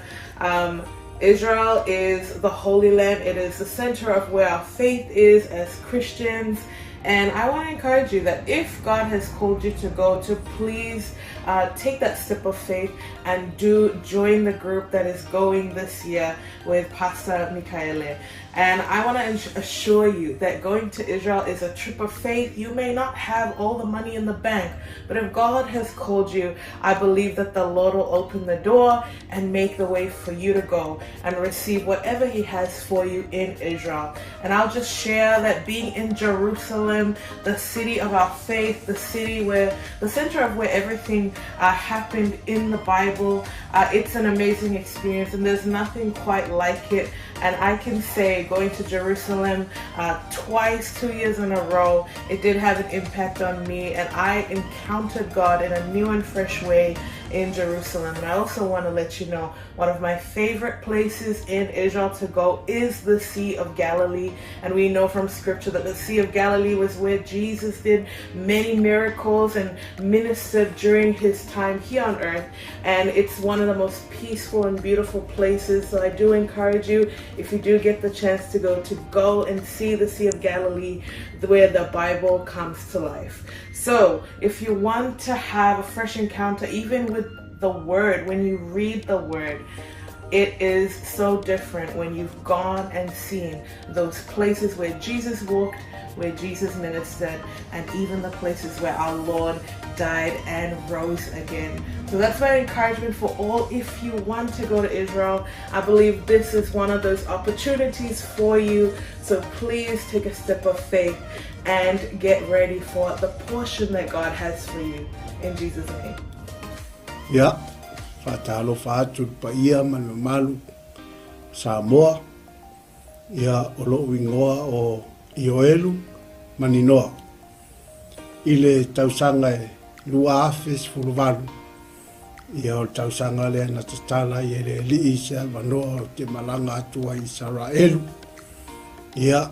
Israel is the Holy Land. It is the center of where our faith is as Christians. And I want to encourage you that if God has called you to go, to please take that step of faith and do join the group that is going this year with Pastor MIKA. And I want to assure you that going to Israel is a trip of faith. You may not have all the money in the bank, but if God has called you, I believe that the Lord will open the door and make the way for you to go and receive whatever He has for you in Israel. And I'll just share that being in Jerusalem, the city of our faith, the city where the center of where everything happened in the Bible, it's an amazing experience, and there's nothing quite like it. And I can say, going to Jerusalem twice, 2 years in a row, it did have an impact on me, and I encountered God in a new and fresh way in Jerusalem. And I also want to let you know, one of my favorite places in Israel to go is the Sea of Galilee. And we know from scripture that the Sea of Galilee was where Jesus did many miracles and ministered during His time here on earth. And it's one of the most peaceful and beautiful places. So I do encourage you, if you do get the chance to go and see the Sea of Galilee, where the Bible comes to life. So if you want to have a fresh encounter, even with the Word, when you read the Word, it is so different when you've gone and seen those places where Jesus walked, where Jesus ministered, and even the places where our Lord died and rose again. So that's my encouragement for all. If you want to go to Israel, I believe this is one of those opportunities for you. So please take a step of faith and get ready for the portion that God has for you. In Jesus' name. Yeah. 𝚘𝚙𝚙𝚢𝚛𝚒𝚑𝚥 malu Samoa ia o lo wingoa o ioelu maninoa ile tausanga e lua afes fuluvalu ia o tausanga le na tatala ia le li isa vanoa o te malanga atua Israelu ia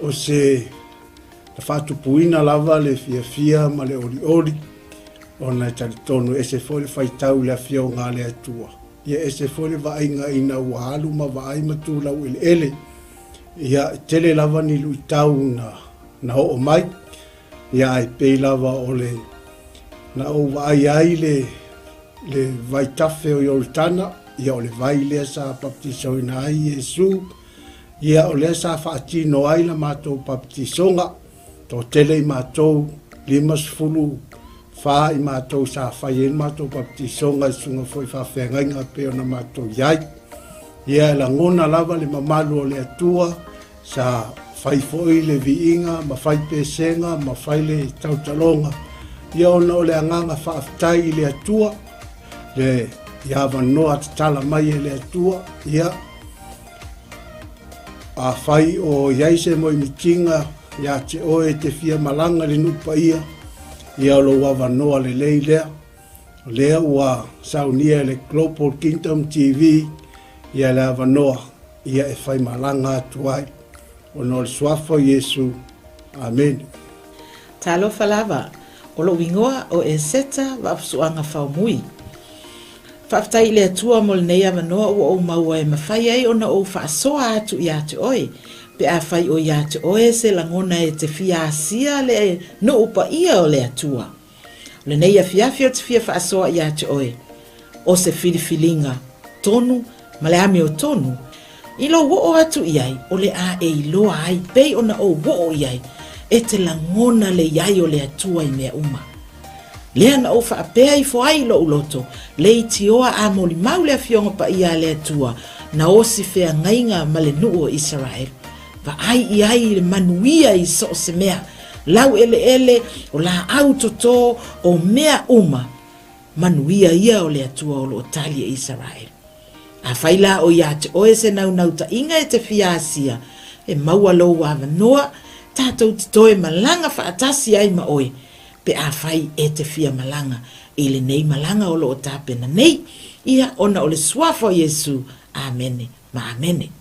o se na whatupuina lava le fia ma le ori ona talitonu ese fole faitau le afio ngā le atua. Ia ese fole vainga ina uahalu ma vai matu lau ele. Ia tele lava ni lui tau na o mai. Ia ai pei lava o le na o vai ai le vai tafe o Yoritana. Ia o le vai lea sa baptiso ina ai Yesu. Ia o lea sa whaatino ai la mātou baptisonga. Tō tele I mātou 50 fa I mātou sa whai en mātou baptisonga sunga foi whawhengainga pe o na mātou iai. Ia la ngona lava le mamalu o le atua sa whai foi le viinga, ma whai pesenga, ma whai le tautalonga. Ia ona o le anganga whaaftai le atua, le ia wanoa tatala mai le atua, ia a whai o iaise mo I mitinga, ia te oe te fia malanga le nupa ia, ia lo wa noa le lea ua saunia le Global Kingdom TV ia le wanoa ia e whai malanga atuai o no le suafo Yesu. Amen. Talo falava o lo wingoa o e seta wa apsuanga whaumui. Whaftai le atua mo le neia wanoa o maua e mawhai ai o na o whaasoa atu I ate oe. Pe a whai o ia te oe se langona e te fia asia le no upa ia o le atua. Le nei a fiafia te fia whaasoa ia te oe. O se filifilinga tonu, ma le ame o tonu. I lo wo o atu iai, o le a e iloa ai, pei o na o wo o iai, e te langona le iai o le atua I mea uma. Lea na o whaapea I fo ai lo uloto, le I tioa a moli mau le a fionga pa ia le atua, na o si fea ngainga ma le nuu o Israel. Va ai ai le manuia I so se mea, lau ele o la autoto o mea uma, manuia ia o le atua o lo talia Israel. A whaila o ia te oe se nau ta inga e te fiasia, e maua lo wa noa, tātou te toe malanga whaatasi ai ma oe, pe a whai e te fia malanga, i le nei malanga o lo o tāpena nei, ia ona o le suafo Yesu, amene, ma amene.